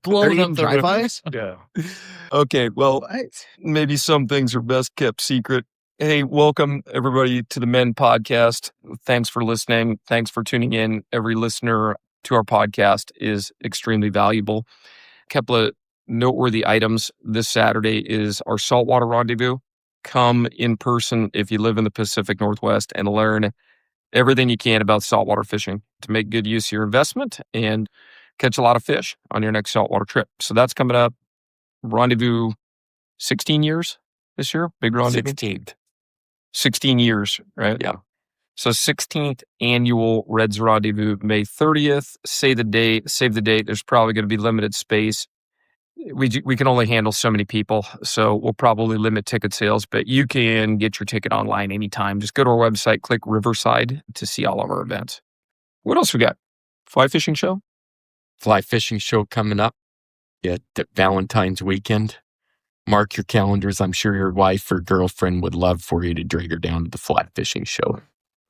Blowing up the drive-bys? Yeah. Okay, well, maybe some things are best kept secret. Hey, welcome everybody to the Men Podcast. Thanks for listening. Thanks for tuning in. Every listener to our podcast is extremely valuable. A couple of noteworthy items. This Saturday is our saltwater rendezvous. Come in person if you live in the Pacific Northwest and learn everything you can about saltwater fishing to make good use of your investment and catch a lot of fish on your next saltwater trip. So that's coming up. Rendezvous 16 years this year. Big rendezvous. 16th. 16 years, right? Yeah. So 16th annual Reds Rendezvous, May 30th. Save the date. There's probably going to be limited space. We can only handle so many people, so we'll probably limit ticket sales, but you can get your ticket online anytime. Just go to our website, click Riverside to see all of our events. What else we got? Fly fishing show? Fly fishing show coming up at Valentine's weekend. Mark your calendars. I'm sure your wife or girlfriend would love for you to drag her down to the fly fishing show.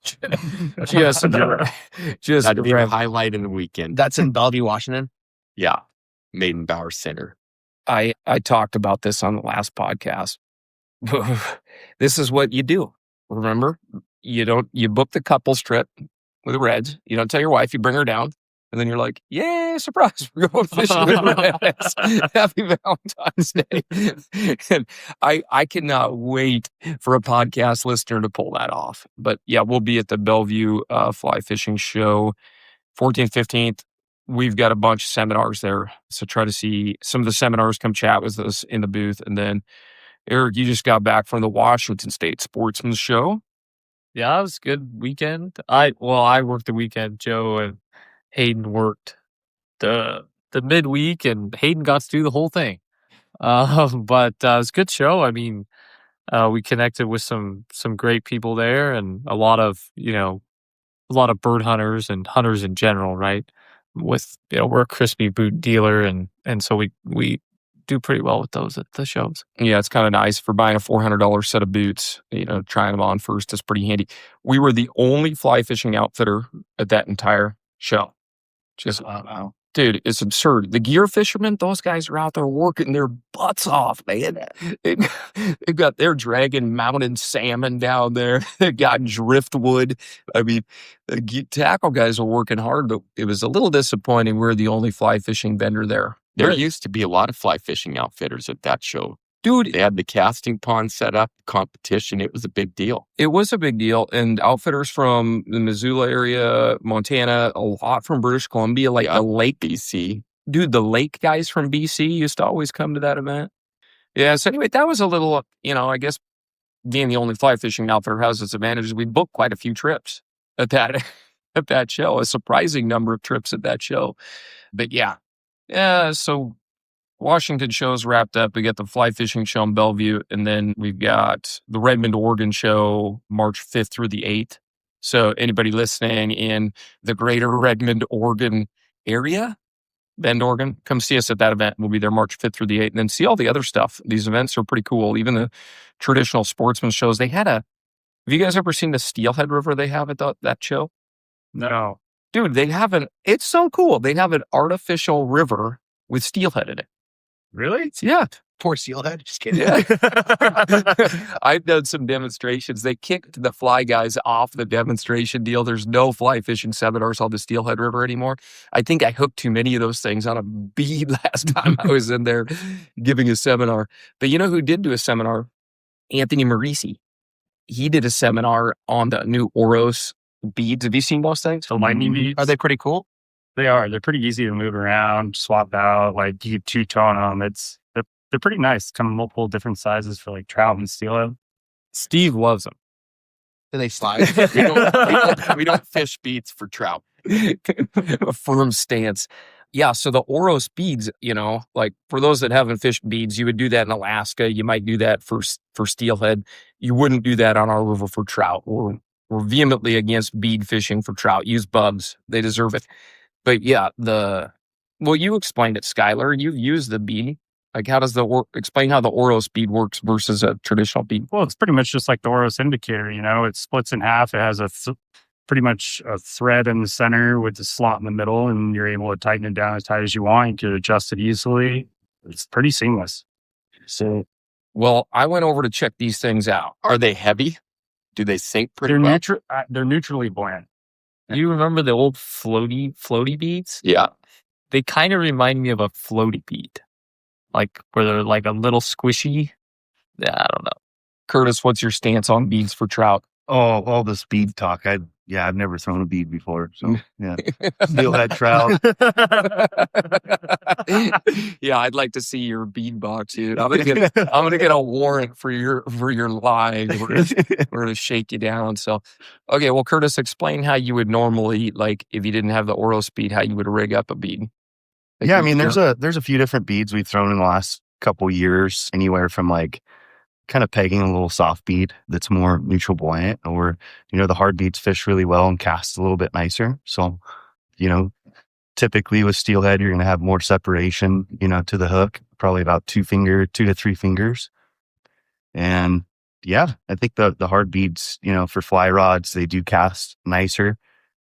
Just That'd be a highlight in the weekend. That's in Bellevue, Washington. Yeah. Maiden Bauer Center. I talked about this on the last podcast. This is what you do. Remember, you book the couples trip with the Reds. You don't tell your wife, you bring her down. And then you're like, yay, surprise, we're going fishing with Reds. Happy Valentine's Day. And I cannot wait for a podcast listener to pull that off. But yeah, we'll be at the Bellevue Fly Fishing Show, 14th, 15th. We've got a bunch of seminars there. So try to see some of the seminars, come chat with us in the booth. And then, Eric, you just got back from the Washington State Sportsman Show. Yeah, it was a good weekend. I worked the weekend. Joe and Hayden worked the midweek, and Hayden got to do the whole thing. But it was a good show. I mean, we connected with some great people there, and a lot of bird hunters and hunters in general, right? With we're a Frisbie boot dealer, and so we do pretty well with those at the shows. Yeah, it's kind of nice for buying a $400 set of boots. Trying them on first is pretty handy. We were the only fly fishing outfitter at that entire show. Just wow. Dude, it's absurd. The gear fishermen, those guys are out there working their butts off, man. They're dragging mountain salmon down there. They got driftwood. I mean, the tackle guys are working hard, but it was a little disappointing. We're the only fly fishing vendor there. There used to be a lot of fly fishing outfitters at that show. Dude, they had the casting pond set up, competition. It was a big deal. It was a big deal. And outfitters from the Missoula area, Montana, a lot from British Columbia, like the Lake BC. Dude, the Lake guys from BC used to always come to that event. Yeah, so anyway, that was a little, I guess being the only fly fishing outfitter has its advantages. We booked quite a few trips at that show, a surprising number of trips at that show. But yeah, so Washington show's wrapped up. We got the fly fishing show in Bellevue, and then we've got the Redmond, Oregon show March 5th through the 8th. So anybody listening in the greater Redmond, Oregon area, Bend, Oregon, come see us at that event. We'll be there March 5th through the 8th, and then see all the other stuff. These events are pretty cool. Even the traditional sportsman shows. Have you guys ever seen the Steelhead River they have at that show? No. Dude, it's so cool. They have an artificial river with steelhead in it. Really? Yeah. Poor steelhead. Just kidding. Yeah. I've done some demonstrations. They kicked the fly guys off the demonstration deal. There's no fly fishing seminars on the Steelhead River anymore. I think I hooked too many of those things on a bead last time I was in there giving a seminar. But you know who did do a seminar? Anthony Marisi. He did a seminar on the new Oros beads. Have you seen those things? The lightning beads. Are they pretty cool? They are. They're pretty easy to move around, swap out. Like you two-tone them. They're pretty nice. Come in multiple different sizes for like trout and steelhead. Steve loves them. Do they slide? we don't fish beads for trout. A firm stance. Yeah, so the Oros beads, like for those that haven't fished beads, you would do that in Alaska. You might do that for steelhead. You wouldn't do that on our river for trout. We're vehemently against bead fishing for trout. Use bugs. They deserve it. But yeah, you explained it, Skyler. You've used the bead. Like, how does explain how the Oros bead works versus a traditional bead? Well, it's pretty much just like the Oros indicator. It splits in half. It has pretty much a thread in the center with the slot in the middle, and you're able to tighten it down as tight as you want. You can adjust it easily. It's pretty seamless. So, well, I went over to check these things out. Are they heavy? Do they sink pretty They're well? they're neutrally buoyant. Do you remember the old floaty beads? Yeah. They kind of remind me of a floaty bead, like where they're like a little squishy. Yeah, I don't know. Curtis, what's your stance on beads for trout? Oh, all this bead talk. I've never thrown a bead before. So yeah, steelhead trout. Yeah, I'd like to see your bead box, dude. I'm gonna get a warrant for your line. We're gonna shake you down. So, okay, well, Curtis, explain how you would normally, like, if you didn't have the Oro speed, how you would rig up a bead. Like, Yeah, I mean, there's a few different beads we've thrown in the last couple years, anywhere from like kind of pegging a little soft bead that's more neutral buoyant, or the hard beads fish really well and cast a little bit nicer. So typically with steelhead, you're going to have more separation to the hook, probably about 2 to 3 fingers. And yeah, I think the hard beads, for fly rods, they do cast nicer,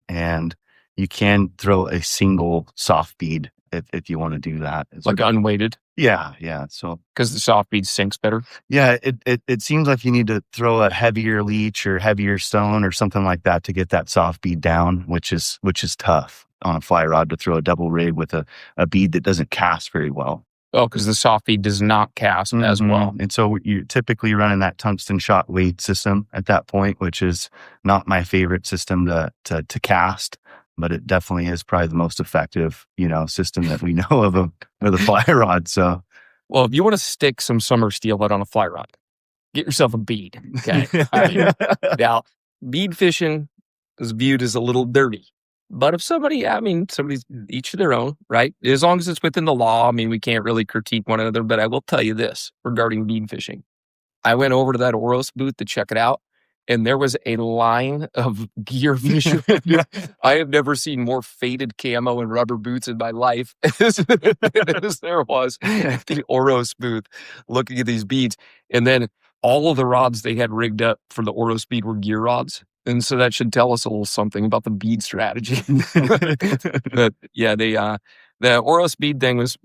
and you can throw a single soft bead if you want to do that. It's like unweighted. Yeah. So because the soft bead sinks better. Yeah, it seems like you need to throw a heavier leech or heavier stone or something like that to get that soft bead down, which is tough on a fly rod, to throw a double rig with a bead that doesn't cast very well. Oh, because the soft bead does not cast as well. And so you're typically running that tungsten shot weight system at that point, which is not my favorite system to cast, but it definitely is probably the most effective, system that we know of with a fly rod. So, well, if you want to stick some summer steelhead on a fly rod, get yourself a bead. Okay. Now, bead fishing is viewed as a little dirty. But if somebody's each to their own, right? As long as it's within the law, we can't really critique one another. But I will tell you this regarding bead fishing. I went over to that Oros booth to check it out, and there was a line of gear fishermen. I have never seen more faded camo and rubber boots in my life as there was at the Oros booth looking at these beads. And then all of the rods they had rigged up for the Oros bead were gear rods. And so that should tell us a little something about the bead strategy. But yeah, the Oros bead thing was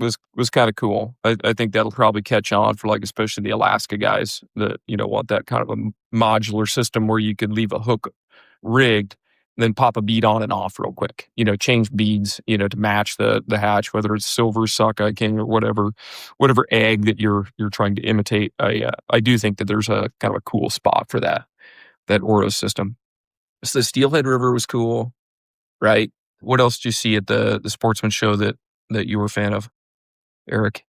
kind of cool. I think that'll probably catch on for especially the Alaska guys that want that kind of a modular system where you could leave a hook rigged, then pop a bead on and off real quick. Change beads to match the hatch, whether it's silver, sockeye king, or whatever egg that you're trying to imitate. I do think that there's a kind of a cool spot for that Oros system. So the Steelhead River was cool, right? What else did you see at the Sportsman show that you were a fan of, Eric?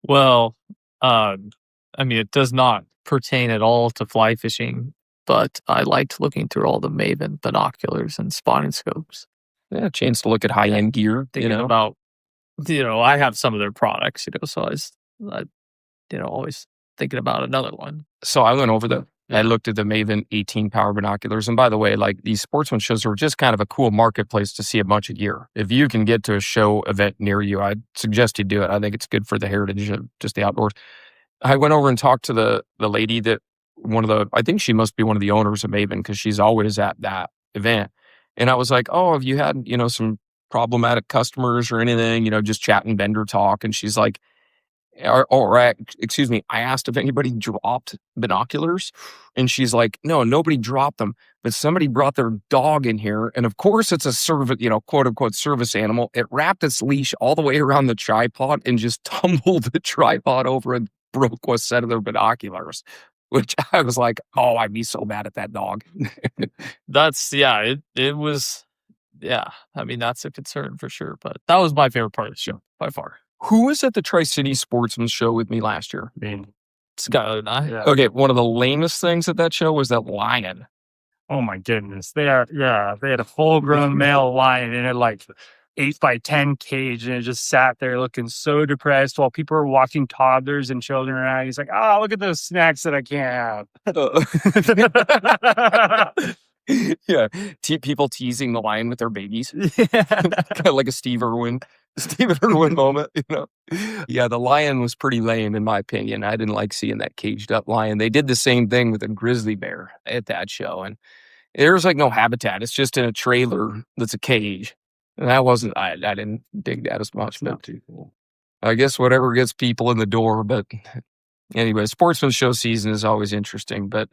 Well, it does not pertain at all to fly fishing, but I liked looking through all the Maven binoculars and spotting scopes. Yeah, a chance to look at high-end gear. Thinking about, I have some of their products, so I always thinking about another one. So I went over I looked at the Maven 18 power binoculars. And by the way, these Sportsman shows are just kind of a cool marketplace to see a bunch of gear. If you can get to a show event near you, I'd suggest you do it. I think it's good for the heritage of just the outdoors. I went over and talked to the lady that I think she must be one of the owners of Maven, because she's always at that event. And I was like, oh, have you had, some problematic customers or anything, just chatting vendor talk? And she's like, excuse me, I asked if anybody dropped binoculars, and she's like, no, nobody dropped them, but somebody brought their dog in here, and of course it's a service, quote unquote service animal. It wrapped its leash all the way around the tripod and just tumbled the tripod over and broke a set of their binoculars, which I was like, oh, I'd be so mad at that dog. It was, that's a concern for sure, but that was my favorite part of the show by far. Who was at the Tri-City Sportsman show with me last year? Skyler and I. Yeah. Okay, one of the lamest things at that show was that lion. Oh my goodness. They had a full grown male lion in a 8x10 cage, and it just sat there looking so depressed while people were walking toddlers and children around. He's like, oh, look at those snacks that I can't have. Yeah, people teasing the lion with their babies. Kind of like a Steve Irwin moment, Yeah, the lion was pretty lame in my opinion. I didn't like seeing that caged up lion. They did the same thing with a grizzly bear at that show, and There's like no habitat. It's just in a trailer that's a cage. And that wasn't, I didn't dig that as much. But too cool. I guess whatever gets people in the door. But anyway, sportsman show season is always interesting. But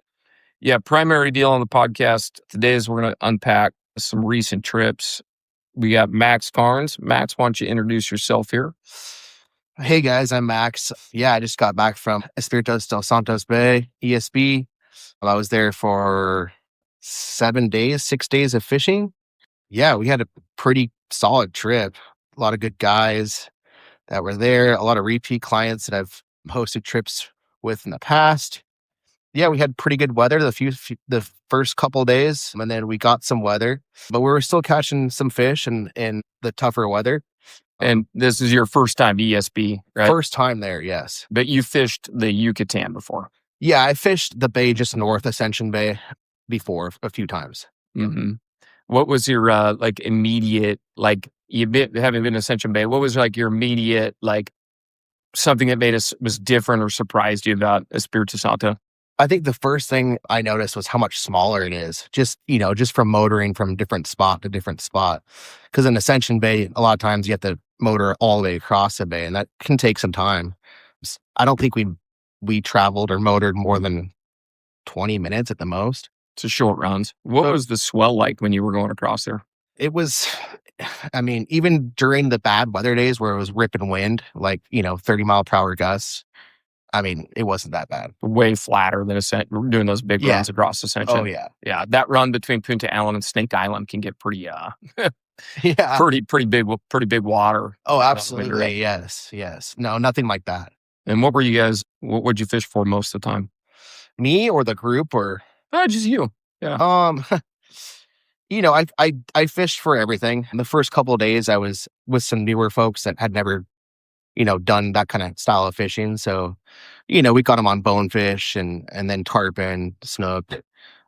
yeah, primary deal on the podcast today is we're going to unpack some recent trips. We got Max Karns. Max, why don't you introduce yourself here? Hey guys, I'm Max. Yeah, I just got back from Espiritu del Santos Bay, ESB. I was there for 6 days of fishing. Yeah, we had a pretty solid trip. A lot of good guys that were there, a lot of repeat clients that I've hosted trips with in the past. Yeah, we had pretty good weather the first couple of days, and then we got some weather, but we were still catching some fish in the tougher weather. And this is your first time ESB, right? First time there, yes. But you fished the Yucatan before. Yeah, I fished the bay just north Ascension Bay before a few times. Mm-hmm. What was your like immediate, like having been Ascension Bay, what was like your immediate, like something that made us was different or surprised you about Espiritu Santo? I think the first thing I noticed was how much smaller it is, just from motoring from different spot to different spot. Because in Ascension Bay, a lot of times you have to motor all the way across the bay, and that can take some time. I don't think we traveled or motored more than 20 minutes at the most. It's a short runs. What was the swell like when you were going across there? It was, I mean, even during the bad weather days where it was ripping wind, like, 30-mile-per-hour gusts, I mean, it wasn't that bad. Way flatter than doing those big runs across Ascension. Oh, yeah. Yeah, that run between Punta Allen and Snake Island can get pretty, yeah, pretty big water. Oh, absolutely. Yes. No, nothing like that. And what would you fish for most of the time? Me or the group or? Just you. Yeah. I fished for everything. In the first couple of days, I was with some newer folks that had never, done that kind of style of fishing. So, we got them on bonefish and then tarpon, snook.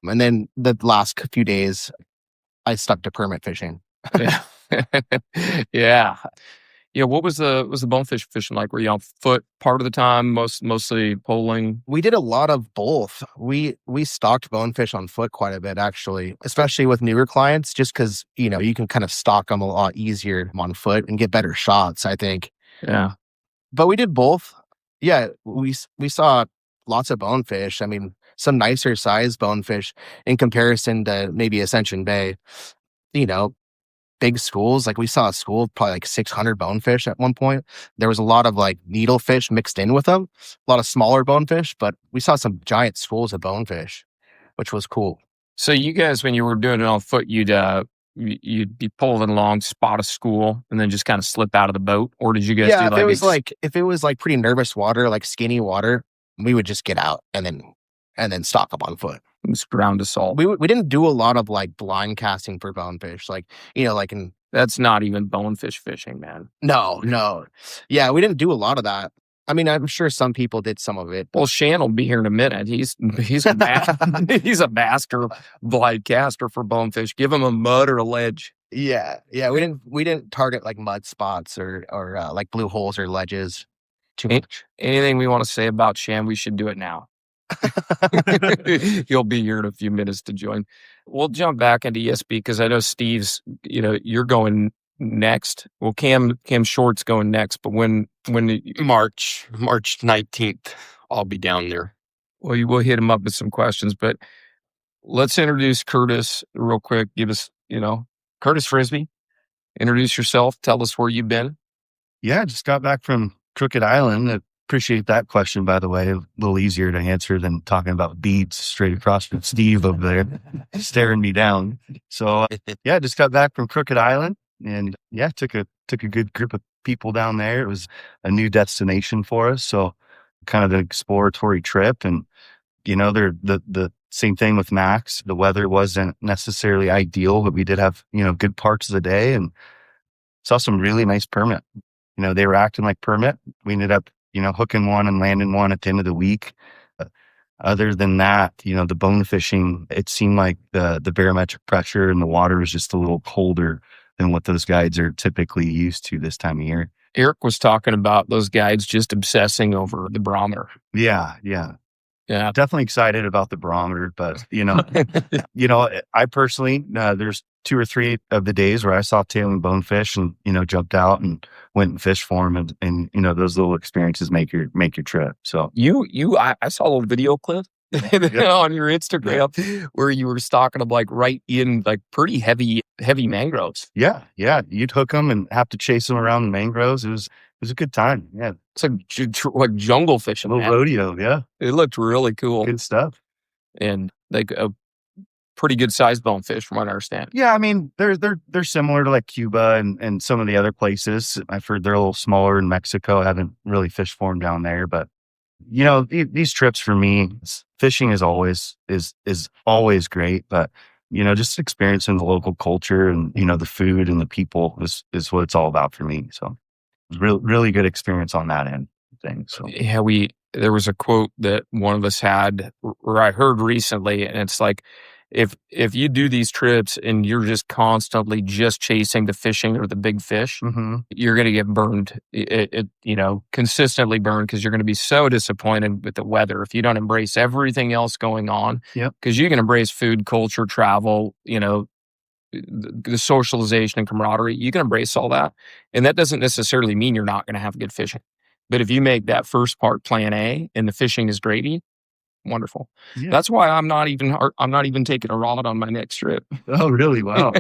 And then the last few days, I stuck to permit fishing. Yeah. Yeah. Yeah, what was the bonefish fishing like? Were you on foot part of the time, mostly poling? We did a lot of both. We stalked bonefish on foot quite a bit, actually, especially with newer clients, just because, you can kind of stalk them a lot easier on foot and get better shots, I think. Yeah. But we did both. Yeah, we saw lots of bonefish. I mean, some nicer sized bonefish in comparison to maybe Ascension Bay. Big schools, like we saw a school of probably like 600 bonefish at one point. There was a lot of like needlefish mixed in with them, a lot of smaller bonefish, but we saw some giant schools of bonefish, which was cool. So you guys, when you were doing it on foot, you'd be pulling along, spot a school, and then just kind of slip out of the boat, or did you guys do like if it was like pretty nervous water, like skinny water, we would just get out and then stalk them on foot. Just ground assault? We didn't do a lot of like blind casting for bonefish, like that's not even bonefish fishing, man. No. Yeah, we didn't do a lot of that. I mean, I'm sure some people did some of it. Well, Shan will be here in a minute. He's a he's a master blind caster for bonefish. Give him a mud or a ledge. Yeah. We didn't target like mud spots or like blue holes or ledges too much. Anything we want to say about Shan, we should do it now. He'll be here in a few minutes to join. We'll jump back into ESB because I know Steve's, you're going next. Well, Cam Short's going next, but when March 19th, I'll be down there. Well, we'll hit him up with some questions, but let's introduce Curtis real quick. Give us, Curtis Frisbie. Introduce yourself. Tell us where you've been. Yeah, just got back from Crooked Island. I appreciate that question, by the way. A little easier to answer than talking about beads straight across from Steve over there staring me down. So yeah, just got back from Crooked Island and yeah, took a good group of people down there. It was a new destination for us. So kind of an exploratory trip. And, they're the same thing with Max. The weather wasn't necessarily ideal, but we did have, good parts of the day and saw some really nice permit. They were acting like permit. We ended up, hooking one and landing one at the end of the week. Other than that, the bone fishing, it seemed like the barometric pressure in the water was just a little colder than what those guides are typically used to this time of year. Eric was talking about those guides just obsessing over the barometer. Yeah. Yeah. Definitely excited about the barometer, but I personally, there's 2 or 3 of the days where I saw tailing bonefish and, jumped out and went and fished for them. And those little experiences make your trip. So I saw a little video clip on your Instagram where you were stalking them like right in like pretty heavy mangroves. yeah, you'd hook them and have to chase them around the mangroves. It was a good time. Yeah. It's like jungle fishing, A little man. rodeo. Yeah. It looked really cool. Good stuff. And like a pretty good sized bonefish from what I understand. Yeah. I mean, they're similar to like Cuba and some of the other places. I've heard they're a little smaller in Mexico. I haven't really fished for them down there, but these trips for me, fishing is always great, but just experiencing the local culture and the food and the people is what it's all about for me. So it was really good experience on that end thing. So Yeah, there was a quote that one of us had or I heard recently, and it's like if you do these trips and you're just constantly just chasing the fishing or the big fish, you're going to get burned. Consistently burned because you're going to be so disappointed with the weather if you don't embrace everything else going on. Yep. Because you can embrace food, culture, travel, the socialization and camaraderie. You can embrace all that, and that doesn't necessarily mean you're not going to have good fishing. But if you make that first part plan A and the fishing is gravy, wonderful. Yeah. That's why I'm not even taking a rod on my next trip. Oh, really? Wow.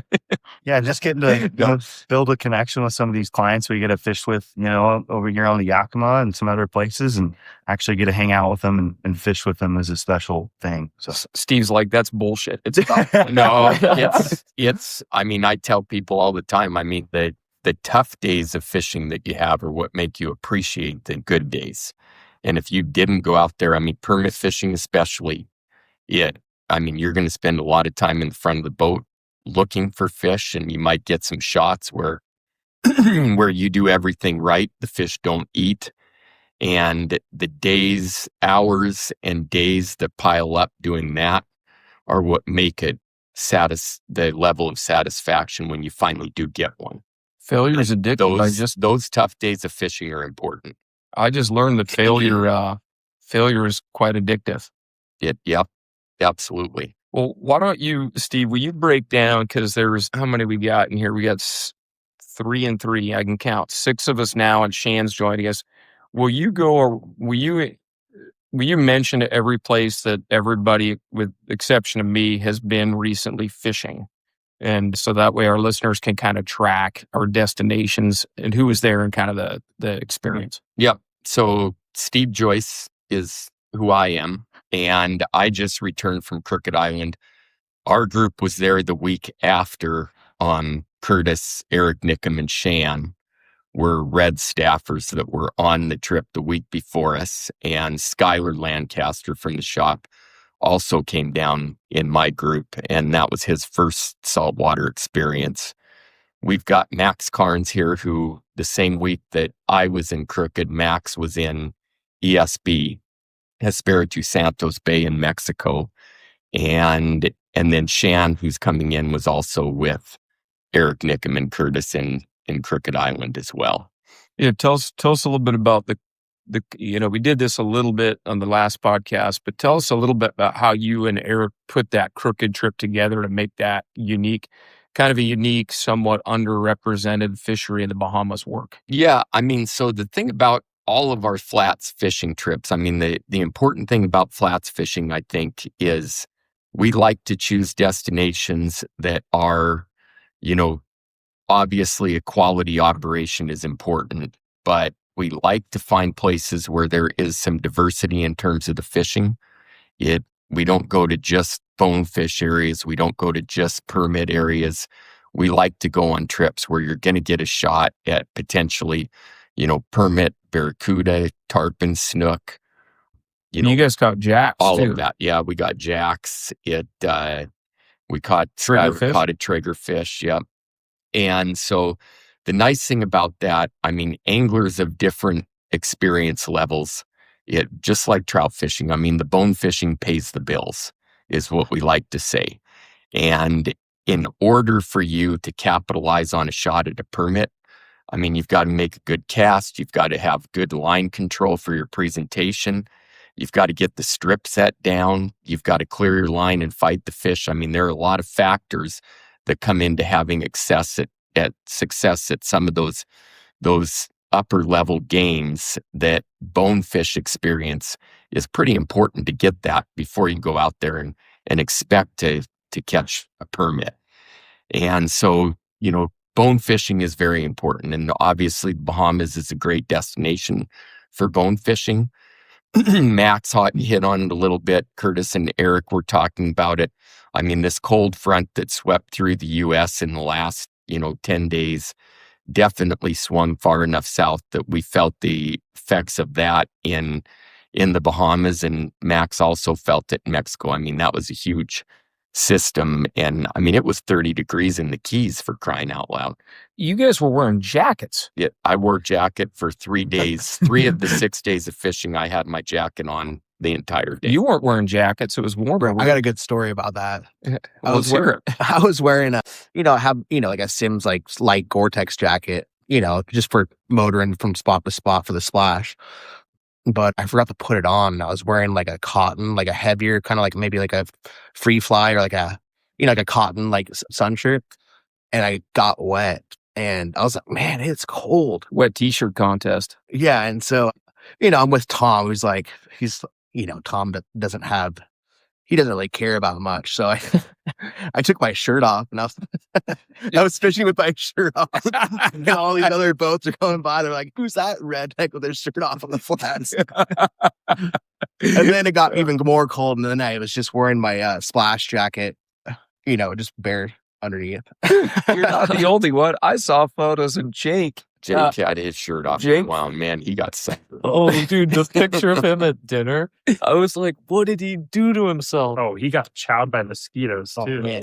Yeah, just getting to build a connection with some of these clients we get to fish with, over here on the Yakima and some other places, and actually get to hang out with them and fish with them is a special thing. So Steve's like, that's bullshit. It's No, it's. I mean, I tell people all the time. I mean, the tough days of fishing that you have are what make you appreciate the good days. And if you didn't go out there, I mean, permit fishing especially, you're going to spend a lot of time in the front of the boat looking for fish, and you might get some shots where where you do everything right, the fish don't eat. And the days, hours, and days that pile up doing that are what make it the level of satisfaction when you finally do get one. Failure is addictive. Those tough days of fishing are important. I just learned that failure is quite addictive. Yep, absolutely. Well, why don't you, Steve, will you break down, because there's, how many we got in here? We got 3 and 3. I can count 6 of us now, and Shan's joining us. Will you mention every place that everybody, with exception of me, has been recently fishing? And so that way our listeners can kind of track our destinations and who was there and kind of the experience. Yep. So Steve Joyce is who I am, and I just returned from Crooked Island. Our group was there the week after. Curtis, Eric Nickum, and Shan were red staffers that were on the trip the week before us, and Skyler Lancaster from the shop also came down in my group, and that was his first saltwater experience. We've got Max Karns here, who the same week that I was in Crooked, Max was in ESB, Espiritu Santos Bay in Mexico. And then Shan, who's coming in, was also with Eric Nickum and Curtis in Crooked Island as well. Yeah, tell us a little bit about we did this a little bit on the last podcast, but tell us a little bit about how you and Eric put that Crooked trip together to make that kind of a unique, somewhat underrepresented fishery in the Bahamas work. Yeah, I mean, so the thing about all of our flats fishing trips, I mean, the important thing about flats fishing, I think, is we like to choose destinations that are, obviously a quality operation is important, but we like to find places where there is some diversity in terms of the fishing. We don't go to just bonefish areas. We don't go to just permit areas. We like to go on trips where you're going to get a shot at potentially, permit barracuda, tarpon, snook. You guys caught jacks all too. of that. Yeah, we got jacks. We caught a triggerfish. Yeah. And so the nice thing about that, I mean, anglers of different experience levels, just like trout fishing, I mean, the bone fishing pays the bills, is what we like to say. And in order for you to capitalize on a shot at a permit, I mean, you've got to make a good cast, you've got to have good line control for your presentation, You've got to get the strip set down. You've got to clear your line and fight the fish. I mean, there are a lot of factors that come into having success at some of those upper level games. That bonefish experience is pretty important to get that before you go out there and expect to catch a permit. And so, bone fishing is very important. And obviously, the Bahamas is a great destination for bone fishing. Max hit on it a little bit. Curtis and Eric were talking about it. I mean, this cold front that swept through the U.S. in the last, 10 days definitely swung far enough south that we felt the effects of that in the Bahamas, and Max also felt it in Mexico. I mean, that was a huge system, and I mean, it was 30 degrees in the Keys, for crying out loud. You guys were wearing jackets. Yeah, I wore a jacket for 3 days. 3 of the 6 days of fishing, I had my jacket on the entire day. You weren't wearing jackets. It was warm. I got a good story about that. I was wearing I was wearing like a Sims like light Gore-Tex jacket, just for motoring from spot to spot for the splash. But I forgot to put it on. I was wearing like a cotton, like a heavier kind of like maybe like a free fly or like a like a cotton like sun shirt, and I got wet. And I was like, man, it's cold. wet t-shirt contest. Yeah, and so I'm with Tom, who's like Tom that he doesn't really care about much. So I took my shirt off and I was fishing with my shirt off. And all these other boats are going by. They're like, who's that redneck with their shirt off on the flats? And then it got even more cold. And then I was just wearing my splash jacket, just bare underneath. You're not the only one. I saw photos of Jake. Jake had his shirt off. Jake? Wow, man, he got sick. Oh, dude, the picture of him at dinner. I was like, what did he do to himself? Oh, he got chowed by mosquitoes too. Man.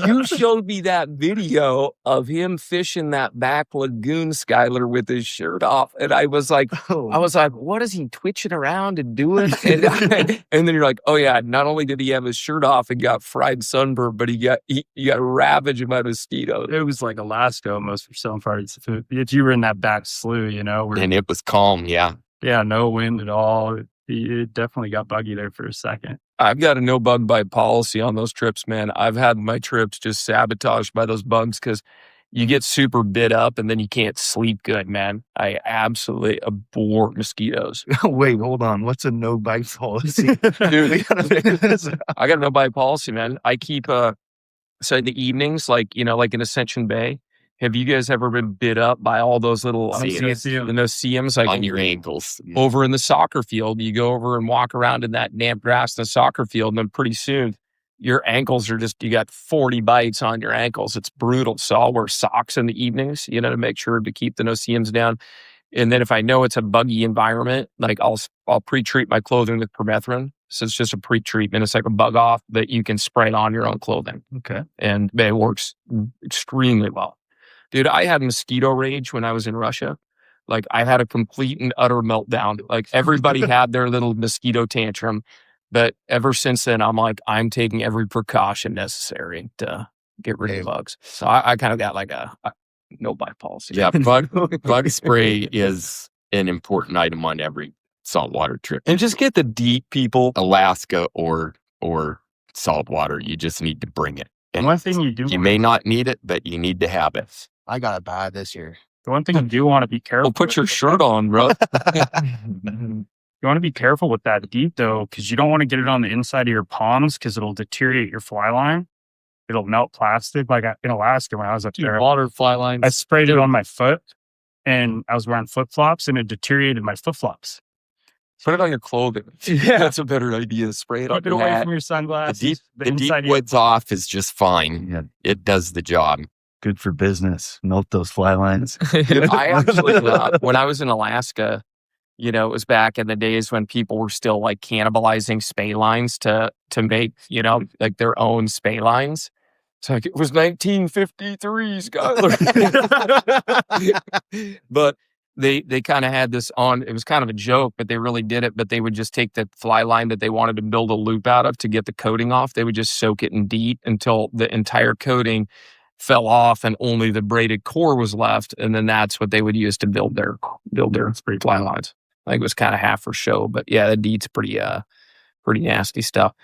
You showed me that video of him fishing that back lagoon, Skyler, with his shirt off, and I was like, what is he twitching around and doing? And then you're like, oh yeah, not only did he have his shirt off and got fried sunburn, but he got ravaged by mosquitoes. It was like Alaska almost for some parts. If you were in that back slough, where, And it was calm, yeah. yeah, no wind at all. It definitely got buggy there for a second. I've got a no bug bite policy on those trips, man. I've had my trips just sabotaged by those bugs because you get super bit up and then you can't sleep good, man. I absolutely abhor mosquitoes. Wait, hold on. What's a no bite policy? Dude, I got a no bite policy, man. I keep so in the evenings, like in Ascension Bay. Have you guys ever been bit up by all those little No-see-ums. no-see-ums, like On your ankles. over in the soccer field? You go over and walk around in that damp grass in the soccer field, and then pretty soon your ankles are you got 40 bites on your ankles. It's brutal. So I'll wear socks in the evenings, to make sure to keep the no-see-ums down. And then if I know it's a buggy environment, like I'll pre-treat my clothing with permethrin. So it's just a pre-treatment. It's like a bug off that you can spray on your own clothing. Okay. And it works extremely well. Dude, I had mosquito rage when I was in Russia. Like, I had a complete and utter meltdown. Like, everybody had their little mosquito tantrum. But ever since then, I'm taking every precaution necessary to get rid of bugs. So I kind of got like a no bite policy. Yeah, bug spray is an important item on every saltwater trip. And just get the deep, people. Alaska or saltwater, you just need to bring it. And One thing you do, you may not need it, but you need to have it. I got it bad this year. the one thing you do want to be careful. Well, put your shirt on, bro. You want to be careful with that deep though, because you don't want to get it on the inside of your palms because it'll deteriorate your fly line. It'll melt plastic. Like in Alaska when I was up there, Water fly lines. I sprayed it on my foot, and I was wearing flip flops, and it deteriorated my flip flops. Put it on your clothing. Yeah. That's a better idea. Spray it on Keep it your away hat. from your sunglasses. The deep inside of your- woods off is just fine. Yeah, It does the job. good for business. Melt those fly lines. I actually, when I was in Alaska, it was back in the days when people were still like cannibalizing spay lines to make, like their own spay lines. It's like, it was 1953, Skyler. But they kind of had this on, it was kind of a joke, but they really did it. But they would just take the fly line that they wanted to build a loop out of to get the coating off. They would just soak it in DEET until the entire coating fell off and only the braided core was left. And then that's what they would use to build their fly lines. I think it was kind of half for show, but yeah, the deed's pretty nasty stuff.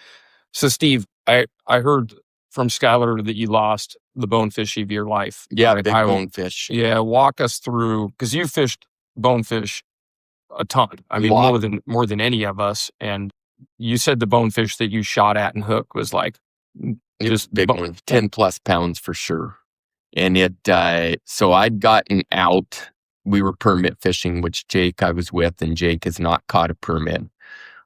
So Steve, I heard from Skyler that you lost the bonefish of your life. Yeah, right? big bonefish. Yeah, walk us through, because you fished bonefish a ton. I mean, more than any of us. And you said the bonefish that you shot at and hooked was like just big one, 10 plus pounds for sure. And so I'd gotten out. We were permit fishing, which Jake I was with, and Jake has not caught a permit.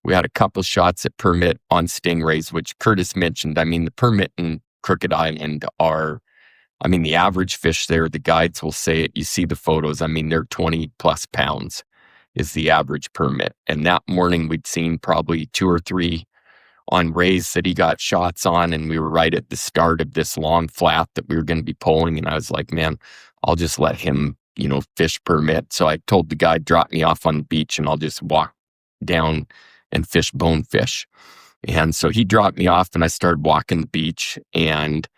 We had a couple shots at permit on stingrays, which Curtis mentioned. I mean, the permit in Crooked Island the average fish there, the guides will say it. You see the photos. I mean, they're 20 plus pounds is the average permit. And that morning we'd seen probably 2 or 3 on rays that he got shots on. And we were right at the start of this long flat that we were going to be pulling. And I was like, man, I'll just let him, fish permit. So I told the guy, drop me off on the beach and I'll just walk down and fish bonefish. And so he dropped me off and I started walking the beach and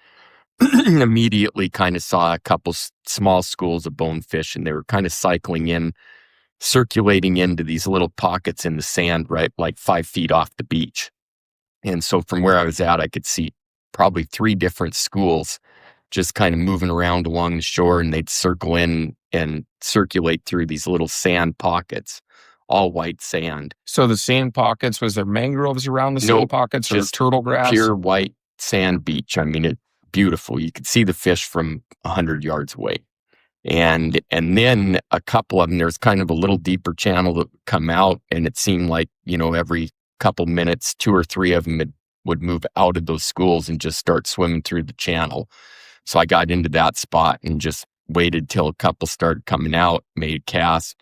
immediately kind of saw a couple small schools of bonefish, and they were kind of circulating into these little pockets in the sand, right, like 5 feet off the beach. And so from where I was at, I could see probably 3 different schools just kind of moving around along the shore, and they'd circle in and circulate through these little sand pockets, all white sand. So the sand pockets, was there mangroves around the sand pockets or just turtle grass? Pure white sand beach. I mean, it's beautiful. You could see the fish from 100 yards away. And then a couple of them, there's kind of a little deeper channel that would come out, and it seemed like, every couple minutes, 2 or 3 of them would move out of those schools and just start swimming through the channel. So I got into that spot and just waited till a couple started coming out, made a cast,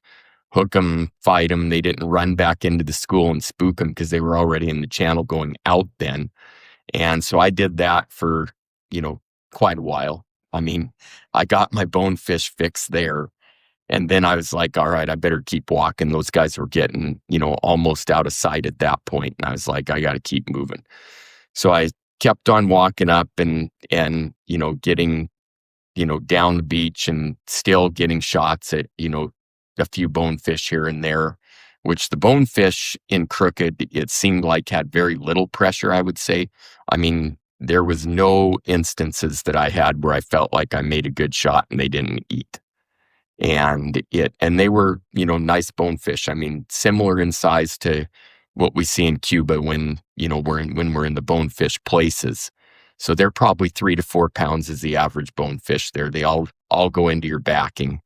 hook them, fight them. They didn't run back into the school and spook them because they were already in the channel going out then. And so I did that for, quite a while. I mean, I got my bonefish fix there. And then I was like, all right, I better keep walking. Those guys were getting, almost out of sight at that point. And I was like, I got to keep moving. So I kept on walking up and getting, down the beach and still getting shots at, a few bonefish here and there, which the bonefish in Crooked, it seemed like had very little pressure, I would say. I mean, there was no instances that I had where I felt like I made a good shot and they didn't eat. And they were, nice bonefish. I mean, similar in size to what we see in Cuba when we're in the bonefish places. So they're probably 3 to 4 pounds is the average bonefish there. They all go into your backing.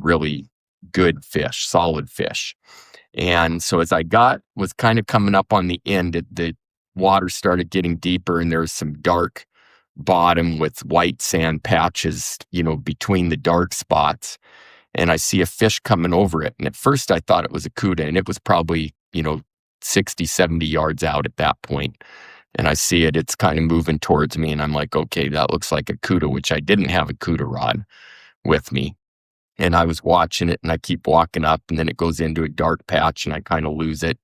Really good fish, solid fish. And so as I was kind of coming up on the end, the water started getting deeper and there was some dark bottom with white sand patches, between the dark spots. And I see a fish coming over it. And at first I thought it was a cuda, and it was probably, 60, 70 yards out at that point. And I see it's kind of moving towards me. And I'm like, okay, that looks like a cuda, which I didn't have a cuda rod with me. And I was watching it and I keep walking up, and then it goes into a dark patch and I kind of lose it.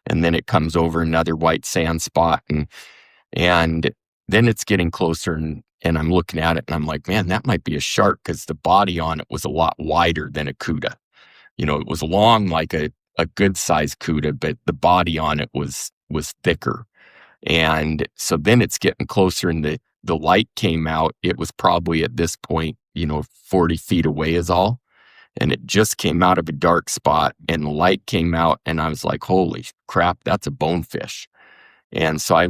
And then it comes over another white sand spot, and then it's getting closer, and I'm looking at it and I'm like, man, that might be a shark, because the body on it was a lot wider than a cuda. It was long like a good sized cuda, but the body on it was thicker. And so then it's getting closer, and the light came out. It was probably at this point, 40 feet away is all. And it just came out of a dark spot, and the light came out, and I was like, holy crap, that's a bonefish. And so I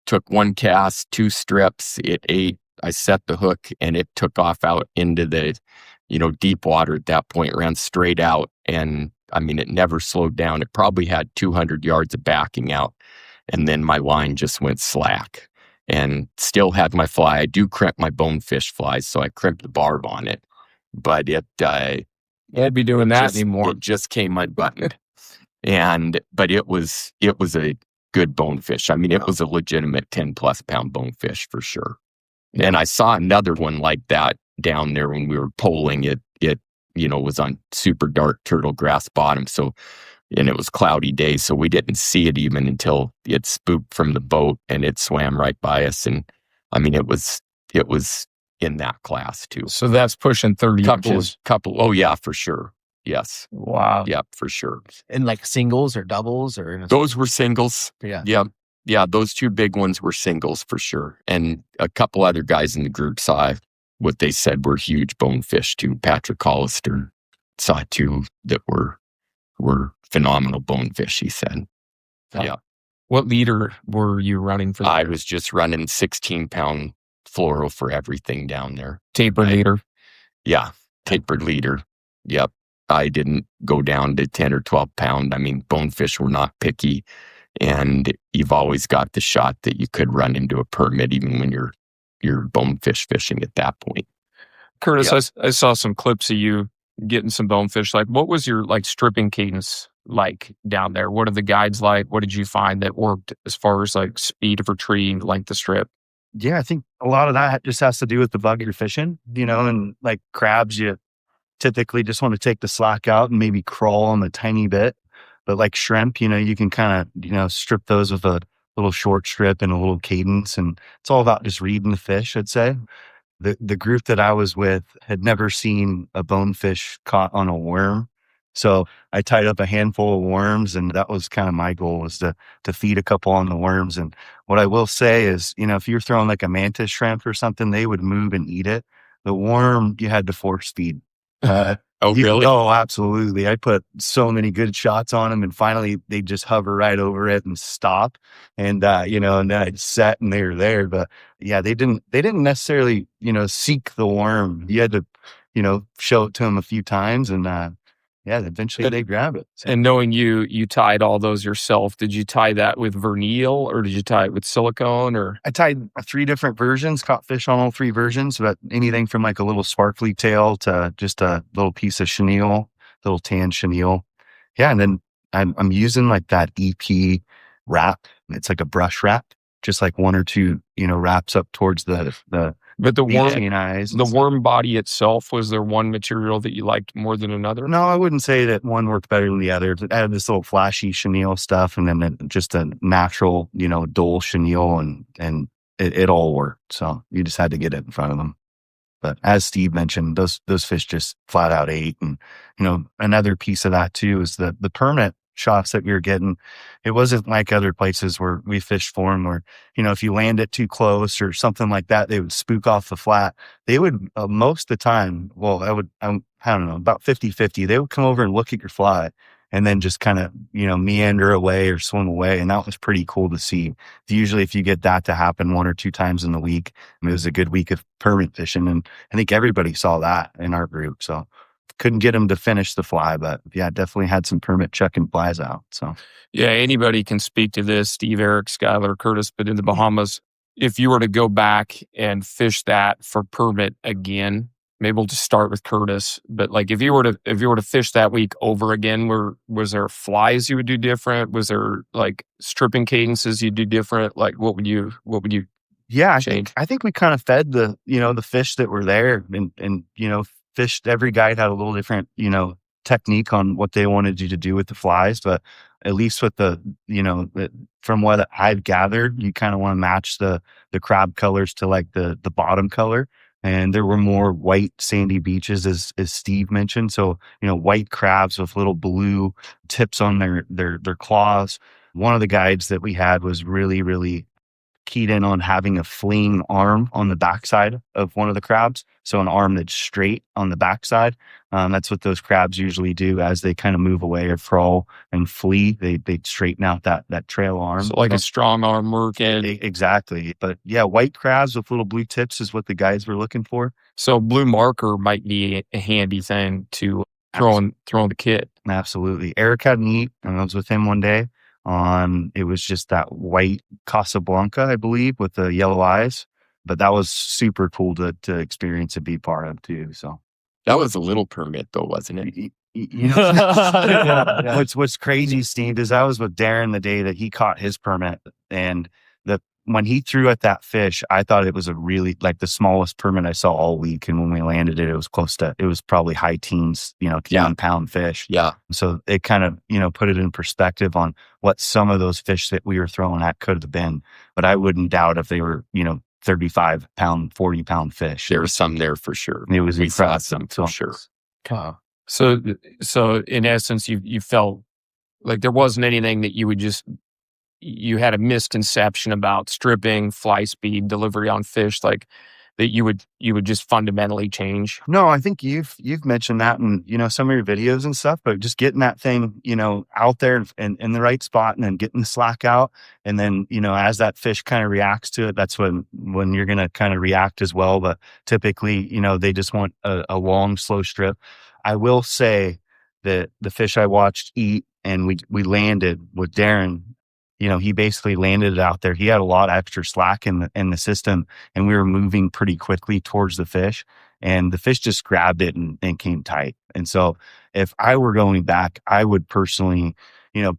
took 1 cast, 2 strips, it ate, I set the hook, and it took off out into the, deep water at that point, ran straight out. And I mean, it never slowed down. It probably had 200 yards of backing out. And then my line just went slack and still had my fly. I do crimp my bonefish flies, so I crimped the barb on it, but it, Can't be doing that anymore. It just came unbuttoned. But it was a good bonefish. I mean, it was a legitimate 10 plus pound bonefish for sure. And I saw another one like that down there when we were poling. It was on super dark turtle grass bottom. So, and it was cloudy day, so we didn't see it even until it spooked from the boat and it swam right by us. And I mean, it was in that class too. So that's pushing 30 inches. Oh yeah, for sure. Yes. Wow. Yeah, for sure. And like singles or doubles or Those were singles. yeah. Yeah. Yeah. Those two big ones were singles for sure. And a couple other guys in the group saw what they said were huge bonefish too. Patrick Hollister saw two that were phenomenal bonefish, he said. Yeah. What leader were you running for? I was just running 16-pound fluoro for everything down there. Taper leader. Yeah. Tapered leader. Yep. I didn't go down to 10 or 12 pound. I mean, bonefish were not picky. And you've always got the shot that you could run into a permit even when you're bonefish fishing at that point. Curtis, I saw some clips of you getting some bonefish. Like, what was your stripping cadence like down there? What are the guides like? What did you find that worked as far as speed of retrieve, length of strip? Yeah, I think a lot of that just has to do with the bug you're fishing, and like crabs, you typically just want to take the slack out and maybe crawl on a tiny bit. But like shrimp, you can kind of, strip those with a little short strip and a little cadence. And it's all about just reading the fish, I'd say. The group that I was with had never seen a bonefish caught on a worm. So I tied up a handful of worms, and that was kind of my goal, was to feed a couple on the worms. And what I will say is, if you're throwing like a mantis shrimp or something, they would move and eat it. The worm, you had to force feed. Oh, really? Oh, absolutely. I put so many good shots on them, and finally they just hover right over it and stop. And, and then I'd set and they were there. But yeah, they didn't necessarily, seek the worm. You had to, show it to them a few times, and, eventually they grab it. So. And knowing you tied all those yourself, did you tie that with vernal or did you tie it with silicone? Or I tied 3 different versions, caught fish on all 3 versions, but anything from like a little sparkly tail to just a little piece of chenille, little tan chenille. Yeah, and then I'm using like that EP wrap. It's like a brush wrap, just like 1 or 2, wraps up towards the but the worm, eyes. the worm body itself, was there one material that you liked more than another? No, I wouldn't say that one worked better than the other. It had this little flashy chenille stuff, and then just a natural, dull chenille, and it all worked. So you just had to get it in front of them. But as Steve mentioned, those fish just flat out ate. And, another piece of that too is the permit shots that we were getting. It wasn't like other places where we fished for them, where, if you land it too close or something like that, they would spook off the flat. They would, most of the time, I don't know, about 50-50, they would come over and look at your fly and then just kind of, meander away or swim away. And that was pretty cool to see. Usually if you get that to happen 1 or 2 times in the week, it was a good week of permit fishing. And I think everybody saw that in our group. So couldn't get them to finish the fly, but yeah, definitely had some permit chucking flies out. So yeah, anybody can speak to this. Steve, Eric, Skyler, Curtis, but in the Bahamas, if you were to go back and fish that for permit again, maybe we'll just start with Curtis. But if you were to fish that week over again, was there flies you would do different? Was there stripping cadences you'd do different? What would you yeah, change? I think we kind of fed the fish that were there, and fished. Every guide had a little different, technique on what they wanted you to do with the flies, but at least with from what I've gathered, you kind of want to match the crab colors to the bottom color. And there were more white sandy beaches, as Steve mentioned. So, white crabs with little blue tips on their claws. One of the guides that we had was really, really keyed in on having a fleeing arm on the backside of one of the crabs. So an arm that's straight on the backside. That's what those crabs usually do as they kind of move away or crawl and flee. They straighten out that trail arm. So a strong arm working. Exactly. But yeah, white crabs with little blue tips is what the guys were looking for. So blue marker might be a handy thing to throw in the kit. Absolutely. Eric had an eat, and I was with him one day. It was just that white Casablanca, I believe, with the yellow eyes. But that was super cool to experience and be part of too. So that was a little permit though, wasn't it? What's crazy, Steve, is I was with Darren the day that he caught his permit, and when he threw at that fish, I thought it was a really the smallest permit I saw all week. And when we landed it, it was probably high teens, 10-pound fish. Yeah. So it kind of, put it in perspective on what some of those fish that we were throwing at could have been. But I wouldn't doubt if they were, 35-pound, 40-pound fish. There was some there for sure. It was we saw impressive. some for sure. Wow. So in essence, you felt like there wasn't anything that you had a misconception about stripping, fly speed, delivery on fish, like that you would just fundamentally change. No, I think you've mentioned that in, some of your videos and stuff, but just getting that thing, out there and in the right spot, and then getting the slack out. And then, as that fish kind of reacts to it, that's when you're going to kind of react as well. But typically, they just want a long, slow strip. I will say that the fish I watched eat and we landed with Darren, he basically landed it out there. He had a lot of extra slack in the system, and we were moving pretty quickly towards the fish, and the fish just grabbed it and came tight. And so if I were going back, I would personally,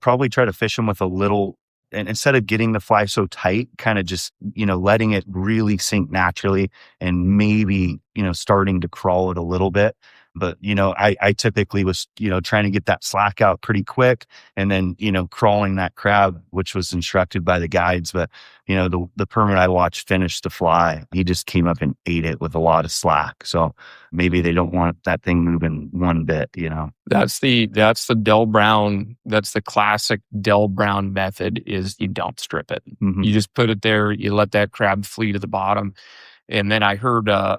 probably try to fish them with a little, and instead of getting the fly so tight, kind of just, letting it really sink naturally, and maybe, starting to crawl it a little bit. But, I typically was, trying to get that slack out pretty quick, and then, crawling that crab, which was instructed by the guides. But, the permit I watched finish the fly, he just came up and ate it with a lot of slack. So maybe they don't want that thing moving one bit, That's the Del Brown. That's the classic Del Brown method, is you don't strip it. Mhm. You just put it there. You let that crab flee to the bottom. And then I heard I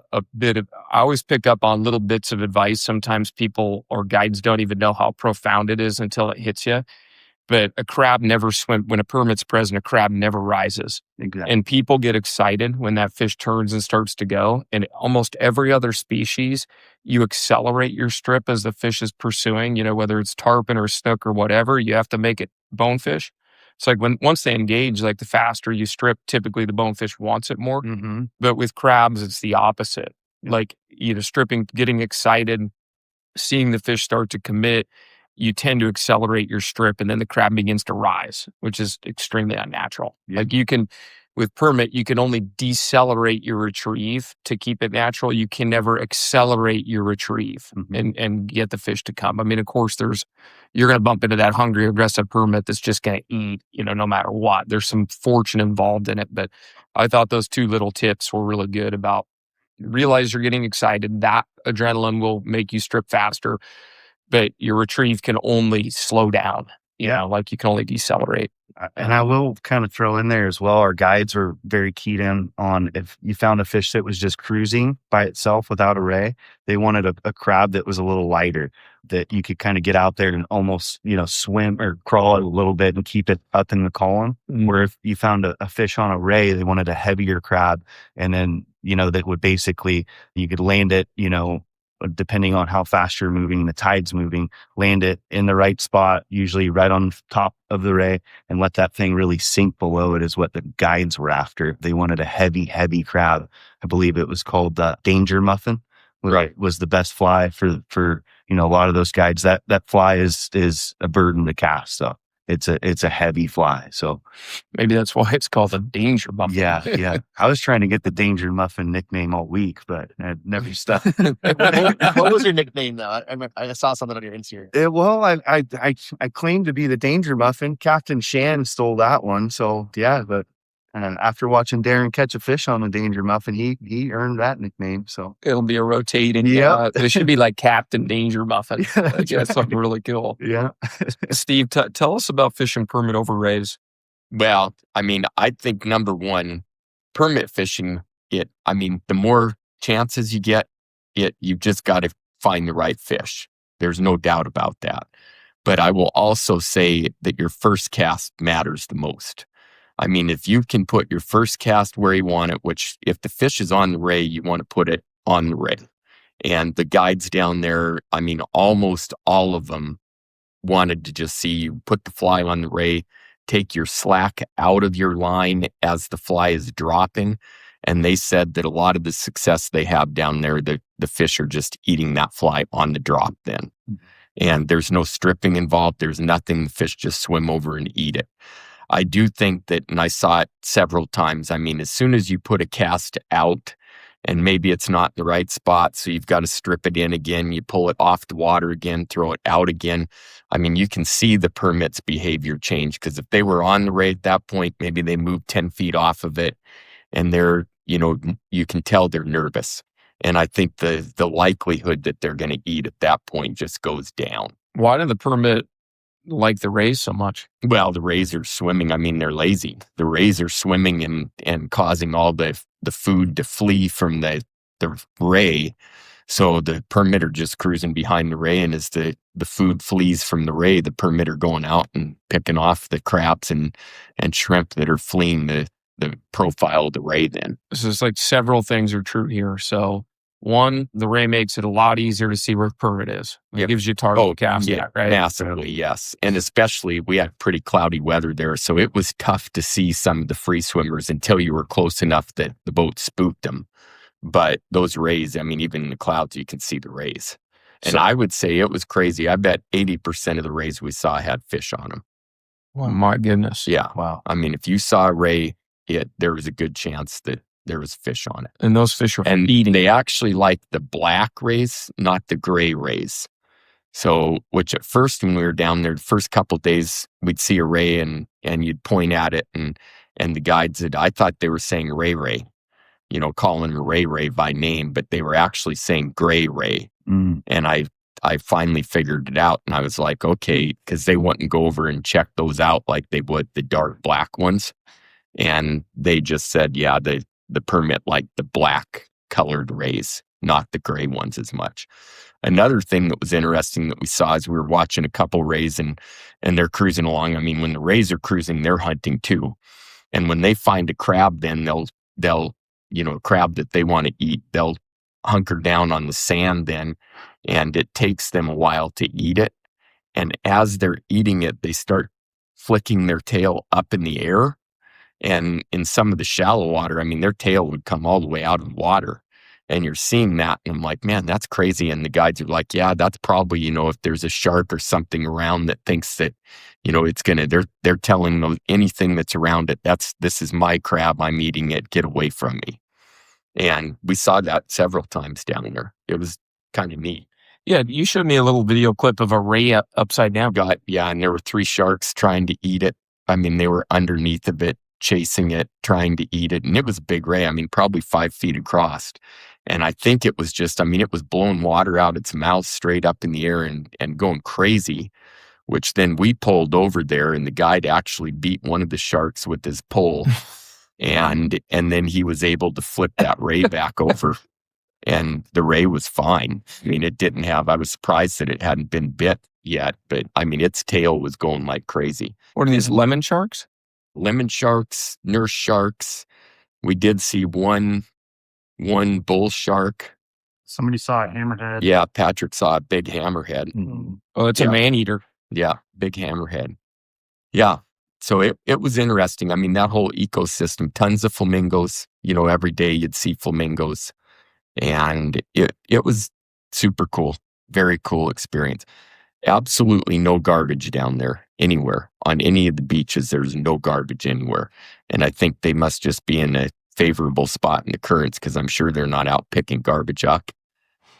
always pick up on little bits of advice. Sometimes people or guides don't even know how profound it is until it hits you. But a crab never swims. When a permit's present, a crab never rises. Exactly. And people get excited when that fish turns and starts to go. And almost every other species, you accelerate your strip as the fish is pursuing, whether it's tarpon or snook or whatever, you have to make it bonefish. It's like once they engage, like the faster you strip, typically the bonefish wants it more. Mm-hmm. But with crabs, it's the opposite. Yeah. Like, stripping, getting excited, seeing the fish start to commit, you tend to accelerate your strip, and then the crab begins to rise, which is extremely unnatural. Yeah. Like with permit, you can only decelerate your retrieve to keep it natural. You can never accelerate your retrieve and get the fish to come. I mean, of course, you're going to bump into that hungry, aggressive permit that's just going to eat, no matter what. There's some fortune involved in it, but I thought those two little tips were really good about realize you're getting excited. That adrenaline will make you strip faster, but your retrieve can only slow down. Like you can only decelerate. And I will kind of throw in there as well, our guides were very keyed in on if you found a fish that was just cruising by itself without a ray, they wanted a crab that was a little lighter, that you could kind of get out there and almost, swim or crawl it a little bit and keep it up in the column. Mm. Where if you found a fish on a ray, they wanted a heavier crab. And then, that would basically, you could land it, depending on how fast you're moving, the tide's moving, land it in the right spot, usually right on top of the ray, and let that thing really sink below it is what the guides were after. They wanted a heavy, heavy crab. I believe it was called the danger muffin. Right. Was the best fly for a lot of those guides. That fly is a burden to cast. So it's a heavy fly. So maybe that's why it's called a danger muffin. Yeah. I was trying to get the danger muffin nickname all week, but it never stuck. What was your nickname though? I saw something on your Instagram. Well, I claimed to be the danger muffin. Captain Shan stole that one. So yeah, but after watching Darren catch a fish on the danger muffin, he earned that nickname. So it'll be a rotating. Yeah, it should be like Captain Danger Muffin. Yeah, That's something really cool. Yeah. Steve, tell us about fishing permit over rays. Well, I mean, I think number one, permit fishing, the more chances you get, you've just got to find the right fish. There's no doubt about that. But I will also say that your first cast matters the most. I mean, if you can put your first cast where you want it, which if the fish is on the ray, you want to put it on the ray. And the guides down there, almost all of them wanted to just see you put the fly on the ray, take your slack out of your line as the fly is dropping. And they said that a lot of the success they have down there, the fish are just eating that fly on the drop then. And there's no stripping involved. There's nothing. The fish just swim over and eat it. I do think that, and I saw it several times, as soon as you put a cast out and maybe it's not in the right spot, so you've got to strip it in again, you pull it off the water again, throw it out again. You can see the permit's behavior change, because if they were on the ray at that point, maybe they moved 10 feet off of it and they're, you can tell they're nervous. And I think the likelihood that they're going to eat at that point just goes down. Why did the permit like the rays so much? Well, the rays are swimming. I mean, they're lazy. The rays are swimming and causing all the food to flee from the ray. So the permitter just cruising behind the ray, and as the food flees from the ray, the permitter going out and picking off the crabs and shrimp that are fleeing the profile of the ray then. So it's like several things are true here. So one, the ray makes it a lot easier to see where the permit is. It Yep. gives you target cast yeah, at, right? massively, yes. And especially we had pretty cloudy weather there, so it was tough to see some of the free swimmers until you were close enough that the boat spooked them. But those rays, I mean, even in the clouds, you can see the rays. And So- I would say it was crazy. I bet 80% of the rays we saw had fish on them. My goodness. Yeah. Wow. I mean, if you saw a ray, there was a good chance that there was fish on it. And those fish are And feeding. they actually like the black rays, not the gray rays. So, which at first when we were down there, the first couple of days, we'd see a ray and you'd point at it and the guides I thought they were saying ray, calling him ray by name, but they were actually saying gray ray. Mm. And I finally figured it out, and I was like, okay, because they wouldn't go over and check those out like they would the dark black ones. And they just said, yeah, the permit like the black colored rays, not the gray ones as much. Another thing that was interesting that we saw is we were watching a couple rays and they're cruising along. I mean, when the rays are cruising, they're hunting too. And when they find a crab, then they'll a crab that they want to eat, they'll hunker down on the sand then, and it takes them a while to eat it. And as they're eating it, they start flicking their tail up in the air. And in some of the shallow water, I mean, their tail would come all the way out of the water. And you're seeing that. And I'm like, man, that's crazy. And the guides are like, yeah, that's probably, if there's a shark or something around that thinks that, it's going to, they're telling them anything that's around it, this is my crab, I'm eating it, get away from me. And we saw that several times down there. It was kind of neat. Yeah, you showed me a little video clip of a ray upside down. And there were 3 sharks trying to eat it. I mean, they were underneath of it, chasing it, trying to eat it. And it was a big ray. I mean, probably 5 feet across. And I think it was just, it was blowing water out its mouth straight up in the air and going crazy, which then we pulled over there and the guide actually beat one of the sharks with his pole. And then he was able to flip that ray back over. And the ray was fine. I mean, I was surprised that it hadn't been bit yet, but I mean, its tail was going like crazy. What are these, lemon sharks? Lemon sharks, nurse sharks. We did see one bull shark. Somebody saw a hammerhead. Yeah, Patrick saw a big hammerhead. Mm. Oh, it's Yeah. a man-eater. Yeah, big hammerhead. Yeah. So it was interesting. I mean, that whole ecosystem, tons of flamingos, every day you'd see flamingos. And it was super cool. Very cool experience. Absolutely no garbage down there anywhere. On any of the beaches, there's no garbage anywhere. And I think they must just be in a favorable spot in the currents because I'm sure they're not out picking garbage up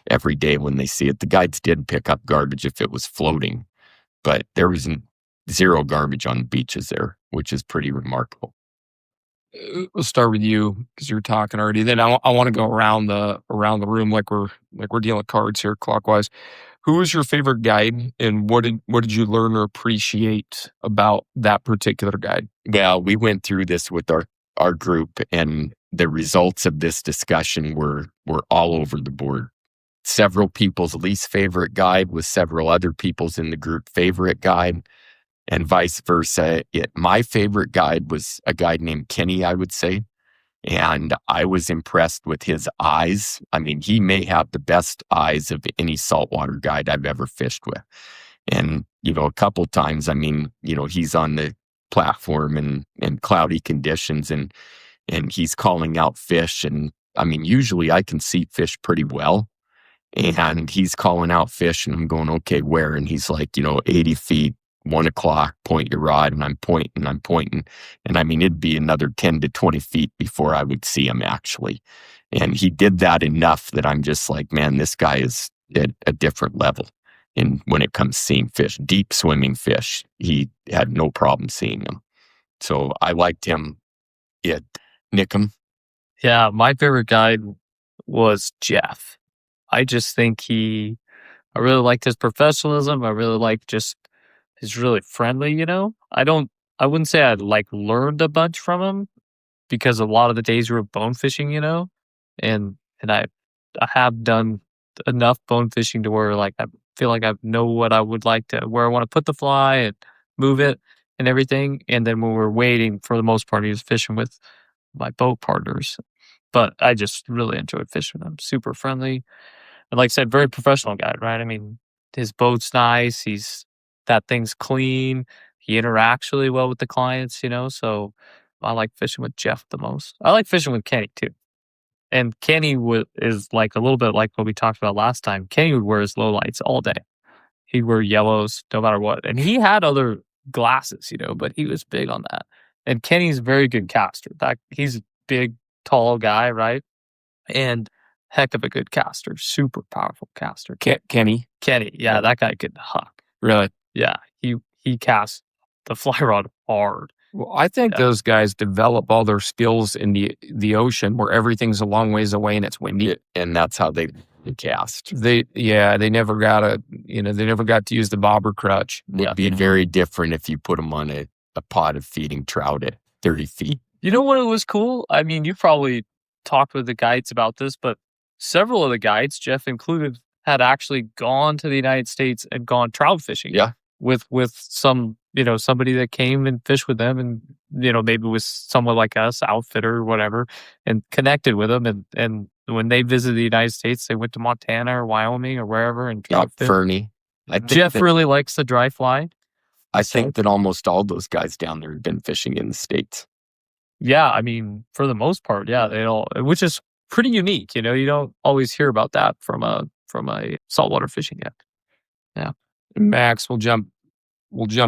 every day when they see it. The guides did pick up garbage if it was floating, but there was zero garbage on the beaches there, which is pretty remarkable. We'll start with you because you were talking already. Then I want to go around the room like we're dealing cards here clockwise. Who was your favorite guide, and what did you learn or appreciate about that particular guide? Well, we went through this with our group, and the results of this discussion were all over the board. Several people's least favorite guide was several other people's in the group favorite guide, and vice versa. My favorite guide was a guide named Kenny, I would say. And I was impressed with his eyes. I mean, he may have the best eyes of any saltwater guide I've ever fished with. And, a couple times, I mean, he's on the platform in cloudy conditions and he's calling out fish. And I mean, usually I can see fish pretty well. And he's calling out fish and I'm going, okay, where? And he's like, 80 feet, 1 o'clock, point your rod, and I'm pointing. And I mean, it'd be another 10 to 20 feet before I would see him actually. And he did that enough that I'm just like, man, this guy is at a different level. And when it comes to seeing fish, deep swimming fish, he had no problem seeing them. So I liked him. Nickum. Yeah, my favorite guide was Jeff. I just think I really liked his professionalism. I really liked just he's really friendly, I wouldn't say I learned a bunch from him because a lot of the days we were bone fishing, and I have done enough bone fishing to where I feel like I know what I would like to, where I want to put the fly and move it and everything. And then when we're waiting, for the most part, he was fishing with my boat partners. But I just really enjoyed fishing with him. Super friendly. And like I said, very professional guy, right? I mean, his boat's nice. That thing's clean. He interacts really well with the clients, so I like fishing with Jeff the most. I like fishing with Kenny too. And Kenny is a little bit like what we talked about last time. Kenny would wear his low lights all day. He'd wear yellows no matter what. And he had other glasses, but he was big on that. And Kenny's a very good caster. He's a big, tall guy, right? And heck of a good caster. Super powerful caster. Kenny. Yeah, that guy could huck. Really? Yeah, he casts the fly rod hard. Well, I think those guys develop all their skills in the ocean where everything's a long ways away and it's windy. And that's how they cast. They never got to use the bobber crutch. It'd be very different if you put them on a pot of feeding trout at 30 feet. You know what was cool? I mean, you probably talked with the guides about this, but several of the guides, Jeff included, had actually gone to the United States and gone trout fishing. Yeah. With some, somebody that came and fished with them and, maybe with someone like us, outfitter or whatever, and connected with them. And when they visited the United States, they went to Montana or Wyoming or wherever and trout fished. Fernie. Jeff really likes the dry fly. I think that almost all those guys down there have been fishing in the States. Yeah, I mean, for the most part, yeah, they all, which is pretty unique. You don't always hear about that from a saltwater fishing guide. Yeah. Max, we'll jump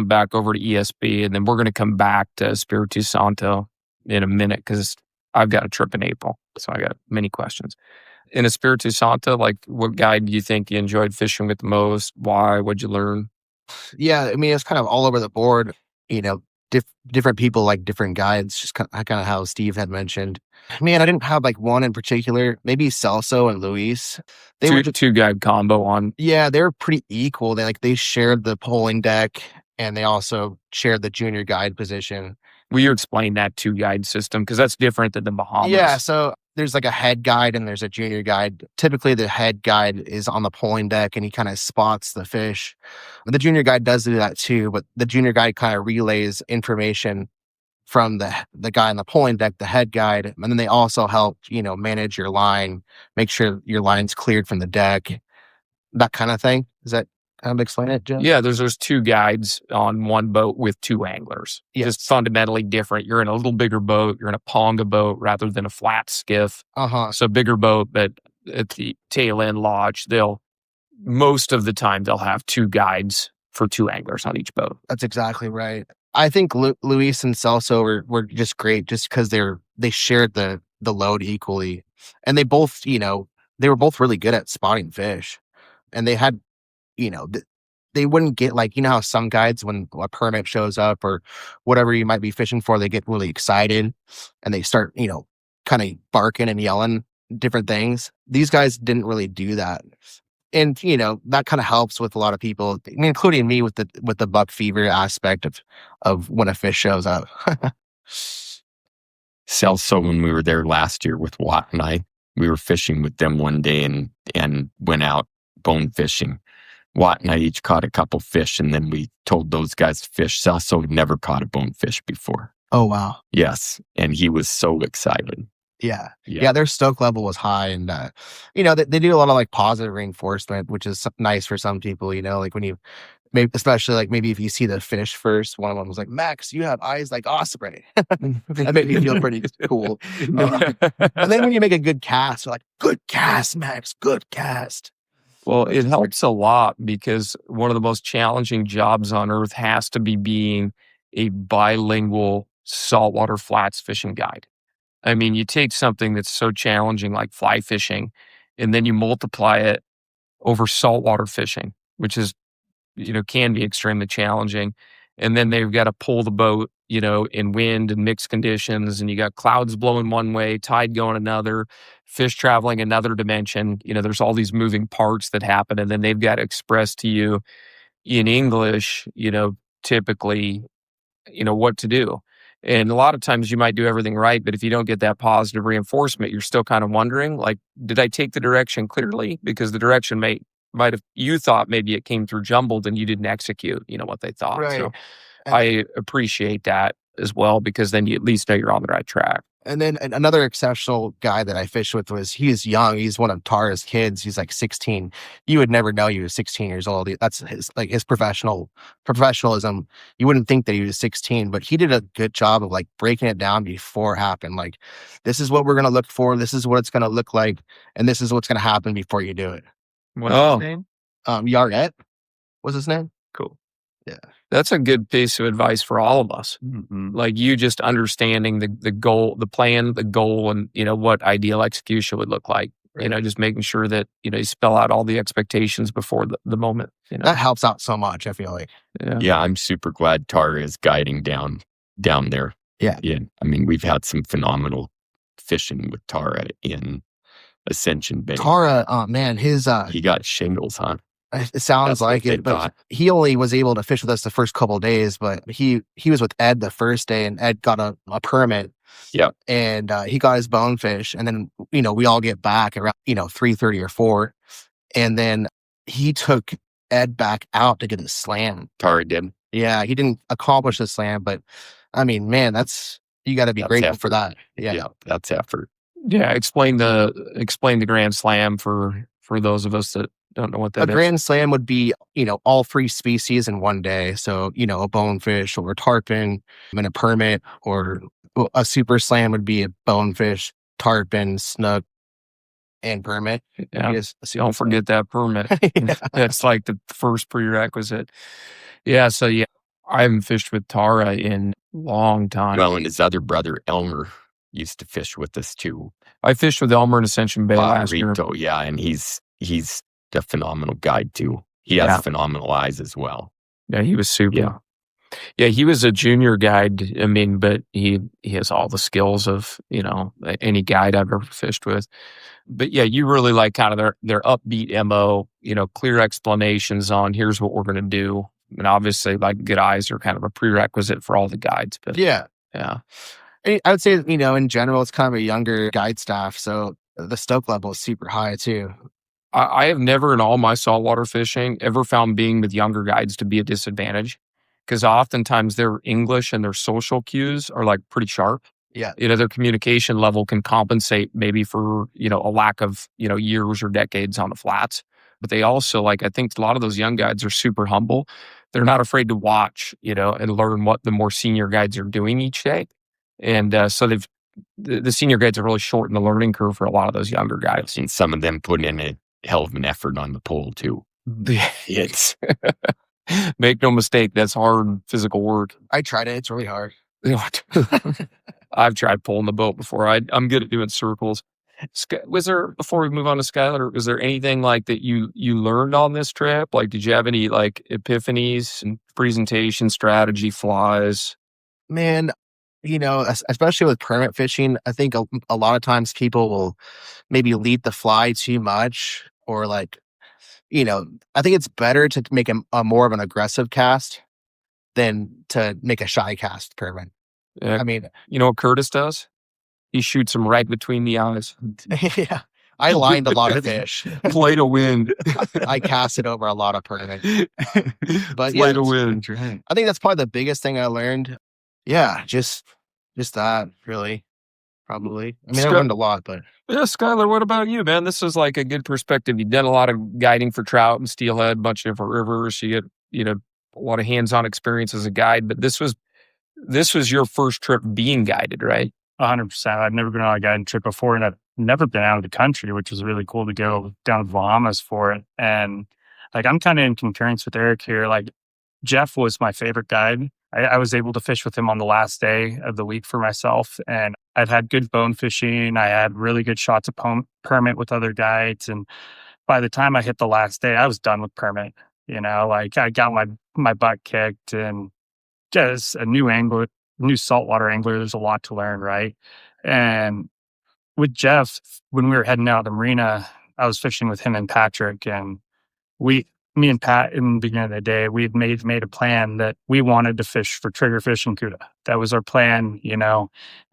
back over to ESB, and then we're going to come back to Espiritu Santo in a minute because I've got a trip in April, so I got many questions. In Espiritu Santo, what guide do you think you enjoyed fishing with the most? Why? What'd you learn? Yeah, I mean, it's kind of all over the board. Different people like different guides, just kind of how Steve had mentioned. Man, I didn't have one in particular. Maybe Celso and Luis. They were two guide combo on. Yeah, they were pretty equal. They shared the polling deck and they also shared the junior guide position. Will you explain that two guide system? Because that's different than the Bahamas. Yeah, so there's a head guide and there's a junior guide. Typically, the head guide is on the polling deck and he kind of spots the fish. The junior guide does do that too, but the junior guide kind of relays information from the guy on the polling deck, the head guide, and then they also help, manage your line, make sure your line's cleared from the deck, that kind of thing. Does that kind of explain it, Jim? Yeah, there's two guides on one boat with two anglers. Yes. Just fundamentally different. You're in a little bigger boat. You're in a ponga boat rather than a flat skiff. So bigger boat, but at the tail end lodge, most of the time they'll have two guides for two anglers on each boat. That's exactly right. I think Luis and Celso were just great just because they shared the load equally. And they both, they were both really good at spotting fish. And they had, they wouldn't get how some guides, when a permit shows up or whatever you might be fishing for, they get really excited and they start, kind of barking and yelling different things. These guys didn't really do that. And, that kind of helps with a lot of people, including me with the buck fever aspect of when a fish shows up. Celso, when we were there last year with Watt and I, we were fishing with them one day and went out bone fishing. Watt and I each caught a couple fish, and then we told those guys to fish. Celso had never caught a bonefish before. Oh, wow. Yes, and he was so excited. Yeah, their stoke level was high, and they do a lot of positive reinforcement, which is nice for some people. When you, maybe especially maybe if you see the fish first, one of them was like, "Max, you have eyes like osprey." That made me feel pretty cool. And then when you make a good cast, they're like, "Good cast, Max, good cast." Well, it helps a lot because one of the most challenging jobs on earth has to be being a bilingual saltwater flats fishing guide. I mean, you take something that's so challenging like fly fishing, and then you multiply it over saltwater fishing, which is, can be extremely challenging. And then they've got to pull the boat in wind and mixed conditions, and you got clouds blowing one way, tide going another, fish traveling another dimension. There's all these moving parts that happen, and then they've got to express to you in English, typically, what to do. And a lot of times you might do everything right, but if you don't get that positive reinforcement, you're still kind of wondering, like, did I take the direction clearly? Because the direction might have, you thought maybe it came through jumbled and you didn't execute, what they thought. Right. So I appreciate that as well, because then you at least know you're on the right track. And then another exceptional guy that I fished with he is young. He's one of Tara's kids. He's like 16. You would never know he was 16 years old. That's his professionalism. You wouldn't think that he was 16, but he did a good job of like breaking it down before it happened. Like, this is what we're going to look for. This is what it's going to look like. And this is what's going to happen before you do it. What's his name? Yaret was his name. Cool. Yeah. That's a good piece of advice for all of us. Mm-hmm. Like, you just understanding the goal, the plan, the goal, and, what ideal execution would look like. Right. Just making sure that, you spell out all the expectations before the moment. That helps out so much, I feel like. Yeah, I'm super glad Tara is guiding down there. Yeah. I mean, we've had some phenomenal fishing with Tara in Ascension Bay. Tara, man, he got shingles, huh? It sounds That's what like they it, but thought. he only was able to fish with us the first couple of days. But he was with Ed the first day, and Ed got a permit. Yeah, and he got his bonefish, and then we all get back around 3:30 or 4, and then he took Ed back out to get his slam. Tara did. Yeah, he didn't accomplish the slam, but I mean, man, you got to be grateful for that. Yeah, that's effort. Yeah, explain the Grand Slam for those of us that don't know what that is. A Grand Slam would be, all 3 species in one day. So, a bonefish or a tarpon and a permit, or a super slam would be a bonefish, tarpon, snook, and permit. Yeah. Don't forget that permit. That's like the first prerequisite. Yeah. So, I haven't fished with Tara in a long time. Well, and his other brother, Elmer, used to fish with us too. I fished with Elmer in Ascension Bay last year. Yeah, and he's a phenomenal guide too. He has phenomenal eyes as well. Yeah, he was super. Yeah, he was a junior guide. I mean, but he has all the skills of, any guide I've ever fished with. But yeah, you really like kind of their upbeat MO, clear explanations on here's what we're going to do. And obviously, like, good eyes are kind of a prerequisite for all the guides. But yeah. I would say, in general, it's kind of a younger guide staff. So the stoke level is super high too. I have never in all my saltwater fishing ever found being with younger guides to be a disadvantage, because oftentimes their English and their social cues are like pretty sharp. Yeah. Their communication level can compensate maybe for, a lack of, years or decades on the flats. But they also, like, I think a lot of those young guides are super humble. They're not afraid to watch, and learn what the more senior guides are doing each day. And so the senior guides have really shortened the learning curve for a lot of those younger guides. I've seen some of them put in a hell of an effort on the pole too. It's make no mistake, that's hard physical work. I tried it. It's really hard. I've tried pulling the boat before. I'm good at doing circles. Was there, before we move on to Skyler, was there anything like that you learned on this trip? Like, did you have any like epiphanies and presentation strategy flies? Man, especially with permit fishing, I think a lot of times people will maybe lead the fly too much, or like, I think it's better to make a more of an aggressive cast than to make a shy cast permit. Yeah. I mean, you know what Curtis does? He shoots them right between the eyes. Yeah. I lined a lot of fish. Play to win. I casted over a lot of permit. But play to win. I think that's probably the biggest thing I learned. Yeah, just that, really. Probably. I mean, I learned a lot, but yeah, Skyler, what about you, man? This is like a good perspective. You've done a lot of guiding for trout and steelhead, a bunch of different rivers. You get, a lot of hands-on experience as a guide, but this was your first trip being guided, right? 100%. I've never been on a guided trip before, and I've never been out of the country, which was really cool to go down to the Bahamas for it. And like, I'm kind of in concurrence with Eric here. Like, Jeff was my favorite guide. I was able to fish with him on the last day of the week for myself, and I've had good bone fishing. I had really good shots of permit with other guides, and by the time I hit the last day, I was done with permit. Like, I got my butt kicked, and just a new angler new saltwater angler, there's a lot to learn, right? And with Jeff, when we were heading out of the marina, I was fishing with him and Patrick, and me and Pat, in the beginning of the day, we had made a plan that we wanted to fish for triggerfish and cuda. That was our plan,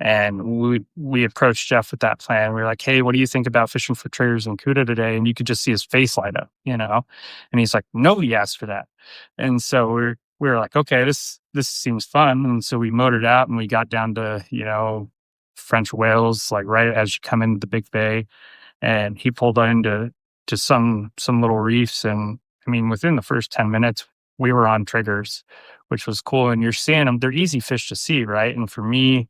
and we approached Jeff with that plan. We were like, "Hey, what do you think about fishing for triggers and cuda today?" And you could just see his face light up, and he's like, "Nobody asked for that." And so we were like, "Okay, this seems fun." And so we motored out and we got down to French Wales, like right as you come into the big bay, and he pulled into some little reefs. And I mean, within the first 10 minutes, we were on triggers, which was cool. And you're seeing them, they're easy fish to see, right? And for me,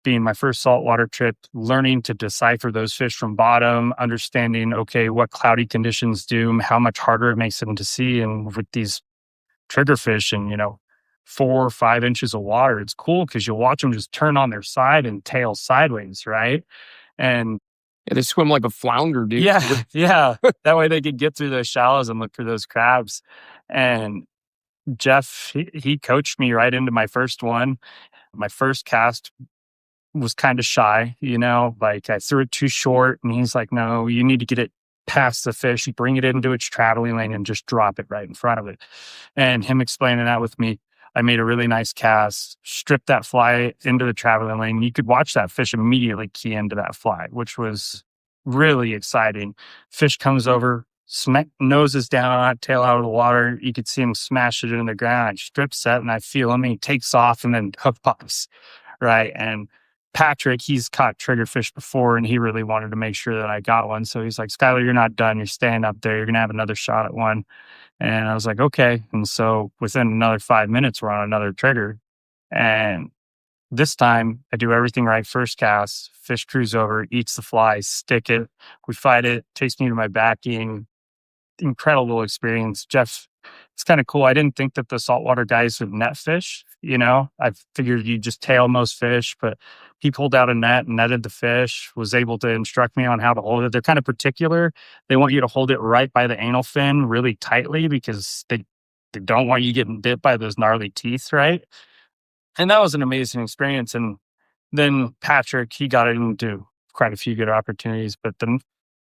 being my first saltwater trip, learning to decipher those fish from bottom, understanding, okay, what cloudy conditions do, how much harder it makes them to see. And with these triggerfish and, 4 or 5 inches of water, it's cool because you'll watch them just turn on their side and tail sideways, right? And Yeah, they swim like a flounder, dude. yeah. That way they could get through those shallows and look for those crabs. And Jeff, he coached me right into my first one. My first cast was kind of shy, like I threw it too short, and he's like, "No, you need to get it past the fish. You bring it into its traveling lane and just drop it right in front of it." And him explaining that with me, I made a really nice cast, stripped that fly into the traveling lane. You could watch that fish immediately key into that fly, which was really exciting. Fish comes over, noses down, tail out of the water. You could see him smash it into the ground. I strip set and I feel him, and he takes off and then hook pops, right? And Patrick, he's caught triggerfish before, and he really wanted to make sure that I got one. So he's like, "Skyler, you're not done. You're staying up there. You're going to have another shot at one." And I was like, "Okay." And so within another 5 minutes, we're on another trigger. And this time I do everything right. First cast, fish cruise over, eats the fly, stick it. We fight it, takes me to my backing. Incredible experience. Jeff, it's kind of cool. I didn't think that the saltwater guys would net fish. I figured you just tail most fish, but he pulled out a net and netted the fish, was able to instruct me on how to hold it. They're kind of particular. They want you to hold it right by the anal fin really tightly because they don't want you getting bit by those gnarly teeth, right? And that was an amazing experience. And then Patrick, he got into quite a few good opportunities. But then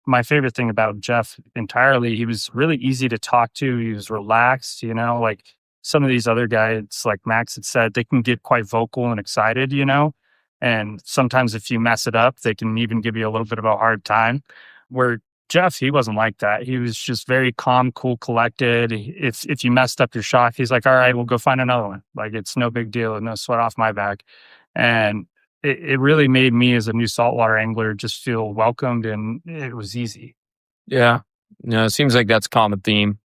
my favorite thing about Jeff entirely, he was really easy to talk to. He was relaxed, like some of these other guys, like Max had said, they can get quite vocal and excited, and sometimes if you mess it up, they can even give you a little bit of a hard time. Where Jeff, he wasn't like that. He was just very calm, cool, collected. If you messed up your shot, he's like, "All right, we'll go find another one. Like, it's no big deal, no sweat off my back." And it really made me as a new saltwater angler just feel welcomed, and it was easy. Yeah. It seems like that's a common theme,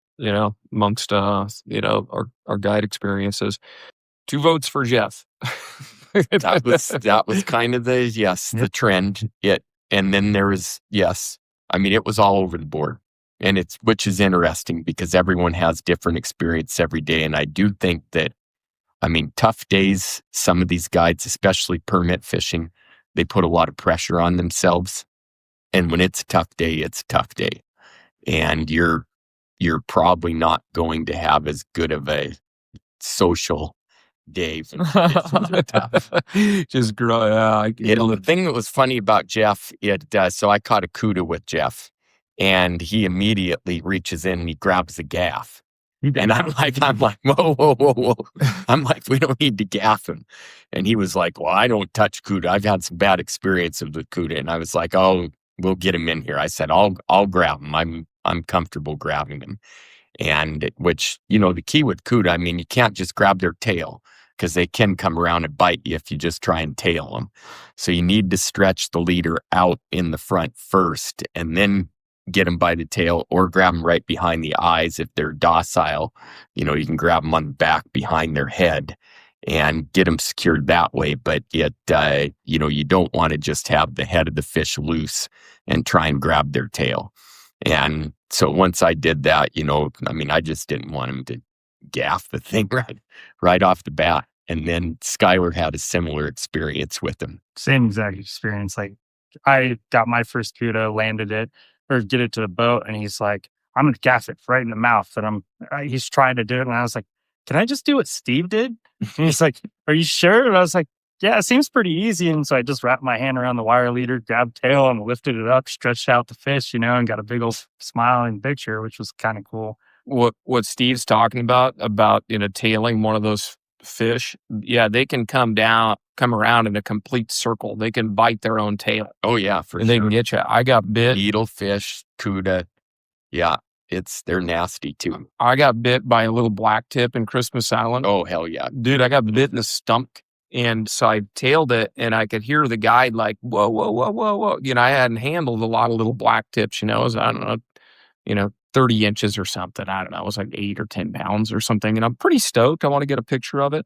amongst, our guide experiences. 2 votes for Jeff. That was kind of the trend. And then there was, I mean, it was all over the board, and which is interesting because everyone has different experience every day. And I do think that, tough days, some of these guides, especially permit fishing, they put a lot of pressure on themselves. And when it's a tough day, it's a tough day. And you're probably not going to have as good of a social day. Just grow. Yeah. The thing that was funny about Jeff, so I caught a cuda with Jeff, and he immediately reaches in and he grabs a gaff. And I'm like, whoa. I'm like, we don't need to gaff him. And he was like, "Well, I don't touch cuda. I've had some bad experiences with cuda." And I was like, "Oh, we'll get him in here." I said, I'll grab him. I'm comfortable grabbing him. And which, the key with cuda, you can't just grab their tail because they can come around and bite you if you just try and tail them. So you need to stretch the leader out in the front first and then get them by the tail, or grab them right behind the eyes if they're docile. You can grab them on the back behind their head and get them secured that way. But yet, you don't want to just have the head of the fish loose and try and grab their tail. And so once I did that, I just didn't want him to gaff the thing right off the bat. And then Skyler had a similar experience with him. Same exact experience. Like, I got my first cuda, landed it, or get it to the boat, and he's like, "I'm going to gaff it right in the mouth." And he's trying to do it. And I was like, can I just do what Steve did? And he's like, are you sure? And I was like, yeah, it seems pretty easy. And so I just wrapped my hand around the wire leader, grabbed tail and lifted it up, stretched out the fish, and got a big old smiling picture, which was kind of cool. What Steve's talking about tailing one of those fish, yeah, they can come around in a complete circle. They can bite their own tail. Oh yeah, for and sure. They can get you. I got bit. Needlefish, cuda. Yeah, they're nasty too. I got bit by a little black tip in Christmas Island. Oh hell yeah, dude! I got bit in the stomach, and so I tailed it, and I could hear the guide like, whoa, whoa, whoa, whoa, whoa. I hadn't handled a lot of little black tips. It was, I don't know, 30 inches or something. I don't know. It was like 8 or 10 pounds or something. And I'm pretty stoked. I want to get a picture of it.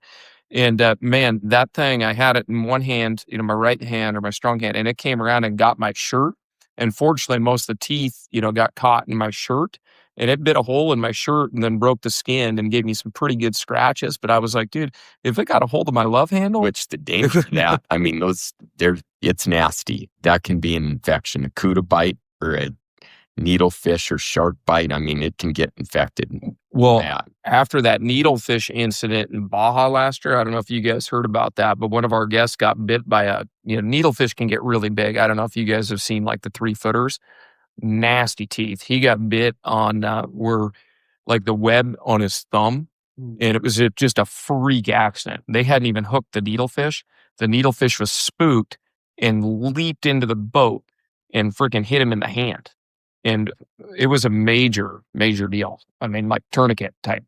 And man, that thing, I had it in one hand, my right hand or my strong hand, and it came around and got my shirt. And fortunately, most of the teeth, got caught in my shirt, and it bit a hole in my shirt and then broke the skin and gave me some pretty good scratches. But I was like, dude, if it got a hold of my love handle. Which the danger of that, I mean, it's nasty. That can be an infection, a cuda bite or a needlefish or shark bite. I mean, it can get infected. Well, after that needlefish incident in Baja last year, I don't know if you guys heard about that, but one of our guests got bit by needlefish can get really big. I don't know if you guys have seen like the 3-footers, nasty teeth. He got bit on where like the web on his thumb, and it was just a freak accident. They hadn't even hooked the needlefish. The needlefish was spooked and leaped into the boat and freaking hit him in the hand. And it was a major, major deal. I mean, like tourniquet type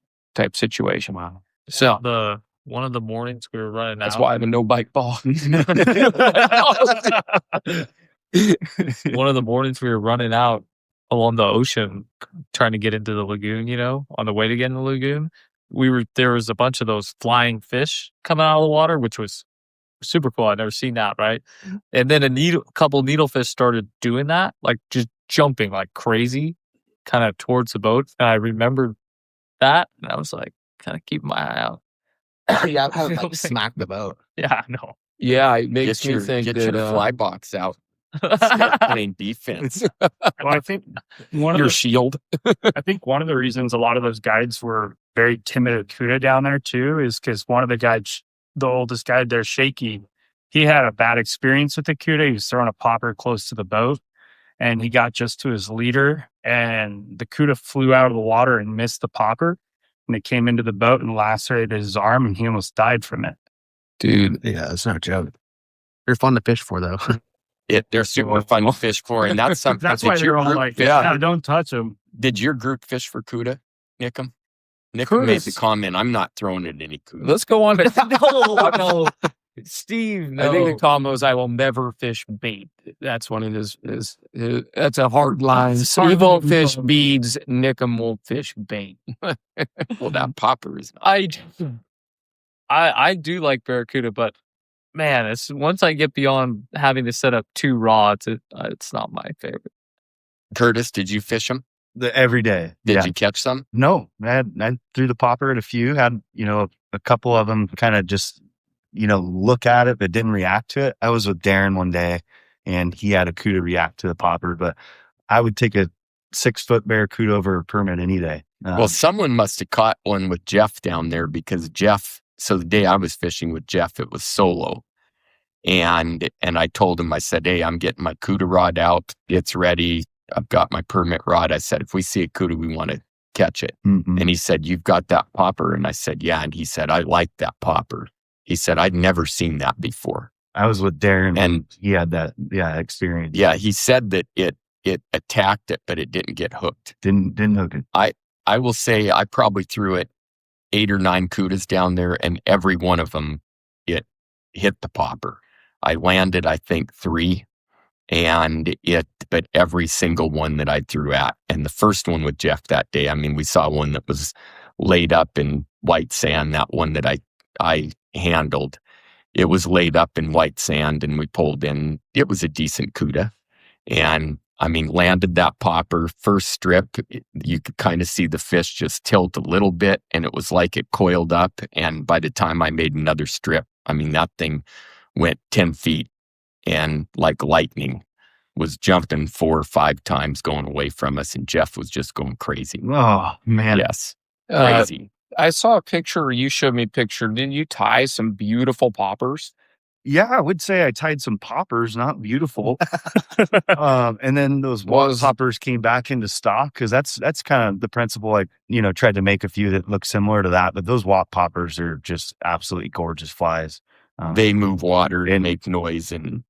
situation. Wow. So one of the mornings we were running that's out. why I have a no bite ball. One of the mornings we were running out along the ocean, trying to get into the lagoon, on the way to get in the lagoon, there was a bunch of those flying fish coming out of the water, which was super cool. I'd never seen that, right? And then a couple needlefish started doing that, like just jumping like crazy kind of towards the boat. And I remembered that, and I was like, kind of keeping my eye out. Yeah, I like smack the boat. Yeah, I know. Yeah, it makes me think get that your fly box out. Start playing defense. Well, I think your shield. I think one of the reasons a lot of those guides were very timid of cuda down there too is because one of the guides, the oldest guide there, Shaky, he had a bad experience with the cuda. He was throwing a popper close to the boat, and he got just to his leader, and the cuda flew out of the water and missed the popper, and it came into the boat and lacerated his arm, and he almost died from it. Dude, Yeah, it's no joke. They're fun to fish for, though. They're super fun to fish for, and that's something. That's why they're all like, yeah, don't touch them. Did your group fish for cuda, Nickum? Nickum made the comment, I'm not throwing it any cuda. let's go on to No, Steve, no. I think the combo is I will never fish bait. That's one of his that's a hard line. Steve won't fish beads, Nickum won't fish bait. Well, that popper is not. I do like barracuda, but man, it's once I get beyond having to set up 2 rods, it's not my favorite. Curtis, did you fish them? Every day. Did you catch some? No, I threw the popper at a few, had, a couple of them kind of just, look at it, but didn't react to it. I was with Darren one day and he had a cuda react to the popper, but I would take a 6-foot barracuda over a permit any day. Well, someone must have caught one with Jeff down there because so the day I was fishing with Jeff, it was solo. And I told him, I said, hey, I'm getting my cuda rod out. It's ready. I've got my permit rod. I said, if we see a cuda, we want to catch it. Mm-hmm. And he said, you've got that popper? And I said, yeah. And he said, I like that popper. He said, I'd never seen that before. I was with Darren and he had that, experience. Yeah, he said that it attacked it, but it didn't get hooked. Didn't hook it. I will say I probably threw it 8 or 9 cudas down there, and every one of them, it hit the popper. I landed, I think, 3, but every single one that I threw at, and the first one with Jeff that day, I mean, we saw one that was laid up in white sand, that one that I handled. It was laid up in white sand, and we pulled in. It was a decent cuda, and I mean, landed that popper. First strip, you could kind of see the fish just tilt a little bit, and it was like it coiled up. And by the time I made another strip, I mean, that thing went 10 feet, and like lightning was jumping 4 or 5 times going away from us, and Jeff was just going crazy. Oh man, Yes, crazy. I saw a picture, you showed me a picture. Didn't you tie some beautiful poppers? Yeah, I would say I tied some poppers, not beautiful. And then those Was- poppers came back into stock because that's kind of the principle. I tried to make a few that look similar to that, but those WAP poppers are just absolutely gorgeous flies. They move water and make noise, and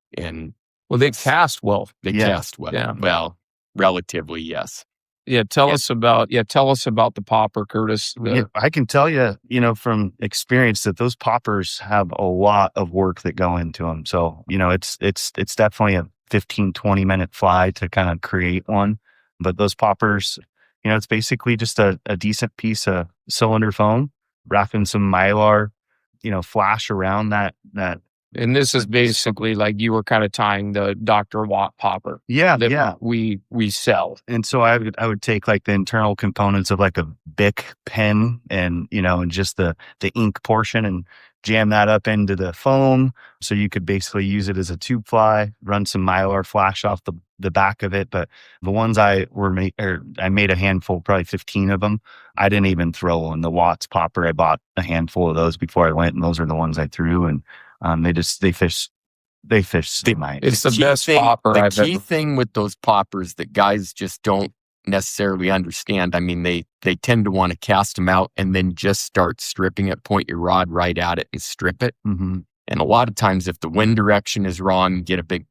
Well, they cast well. they Yeah. cast well. Yeah. Well, relatively, yes. Yeah, tell us about the popper, Curtis. Yeah, I can tell you, from experience that those poppers have a lot of work that go into them. So, it's definitely a 15, 20-minute fly to kind of create one. But those poppers, it's basically just a decent piece of cylinder foam, wrapping some mylar, flash around that. And this is basically like you were kind of tying the Dr. Watt popper Yeah, that yeah. we sell. And so I would take like the internal components of like a Bic pen and, and just the ink portion and jam that up into the foam. So you could basically use it as a tube fly, run some mylar flash off the back of it. But the ones I made a handful, probably 15 of them. I didn't even throw in the Watts popper. I bought a handful of those before I went, and those are the ones I threw. And they fish. It's the key best thing- popper The I've key ever. thing with those poppers that guys just don't necessarily understand. I mean, they tend to want to cast them out and then just start stripping it, point your rod right at it and strip it. Mm-hmm. And a lot of times if the wind direction is wrong, you get a big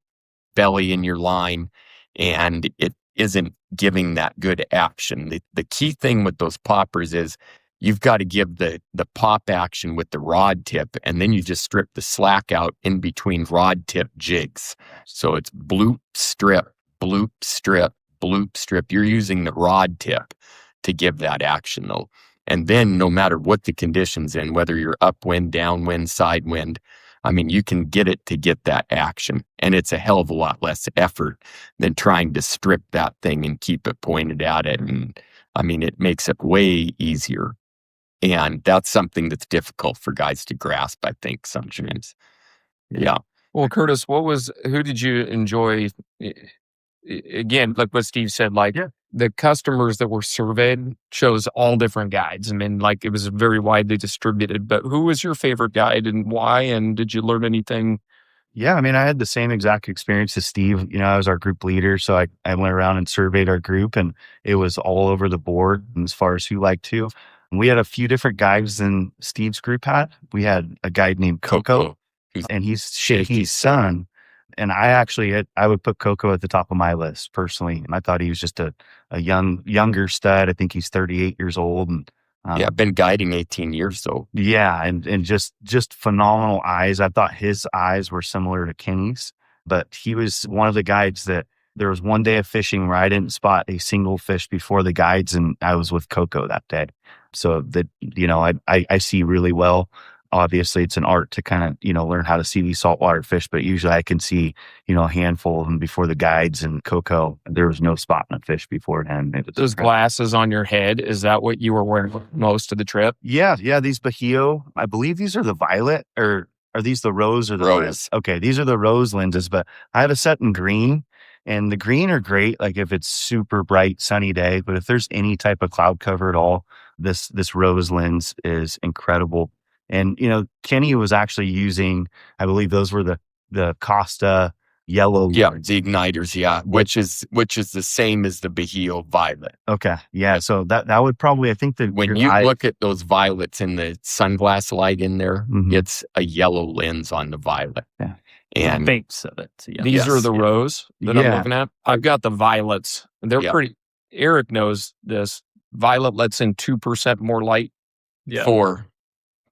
belly in your line and it isn't giving that good action. The key thing with those poppers is you've got to give the pop action with the rod tip, and then you just strip the slack out in between rod tip jigs. So it's bloop, strip, bloop, strip, bloop, strip. You're using the rod tip to give that action though. And then no matter what the conditions in, whether you're upwind, downwind, side wind, I mean, you can get it to get that action. And it's a hell of a lot less effort than trying to strip that thing and keep it pointed at it. And I mean, it makes it way easier. And that's something that's difficult for guys to grasp, I think, sometimes. Yeah. Well, Curtis, who did you enjoy? Again, like what Steve said, like the customers that were surveyed chose all different guides. I mean, like it was very widely distributed, but who was your favorite guide and why? And did you learn anything? Yeah, I mean, I had the same exact experience as Steve. I was our group leader, so I went around and surveyed our group, and it was all over the board as far as who liked to. And we had a few different guides than Steve's group had. We had a guide named Coco, and he's Shaky's son. And I would put Coco at the top of my list personally. I thought he was just a younger stud. I think he's 38 years old. And I've been guiding 18 years though. Yeah, and just phenomenal eyes. I thought his eyes were similar to Kenny's, but he was one of the guides that there was one day of fishing where I didn't spot a single fish before the guides, and I was with Coco that day. So that I see really well. Obviously, it's an art to kind of, learn how to see these saltwater fish, but usually I can see, a handful of them before the guides. And Coco, there was no spotting a fish beforehand. Those glasses on your head, is that what you were wearing most of the trip? Yeah. These Bahio, I believe these are the violet, or are these the rose or the rose? Okay, these are the rose lenses, but I have a set in green. And the green are great, like if it's super bright, sunny day. But if there's any type of cloud cover at all, this rose lens is incredible. And, Kenny was actually using, I believe those were the Costa yellow. Yeah, the igniters, yeah, which is the same as the Bahio violet. Okay. Yeah. So that would probably, I think that when you look at those violets in the sunglass light in there, it's a yellow lens on the violet. Yeah. And base of it. Yeah. These are the rose that I'm Yeah. looking at. I've got the violets. They're pretty. Eric knows this. Violet lets in 2% more light. Yeah. for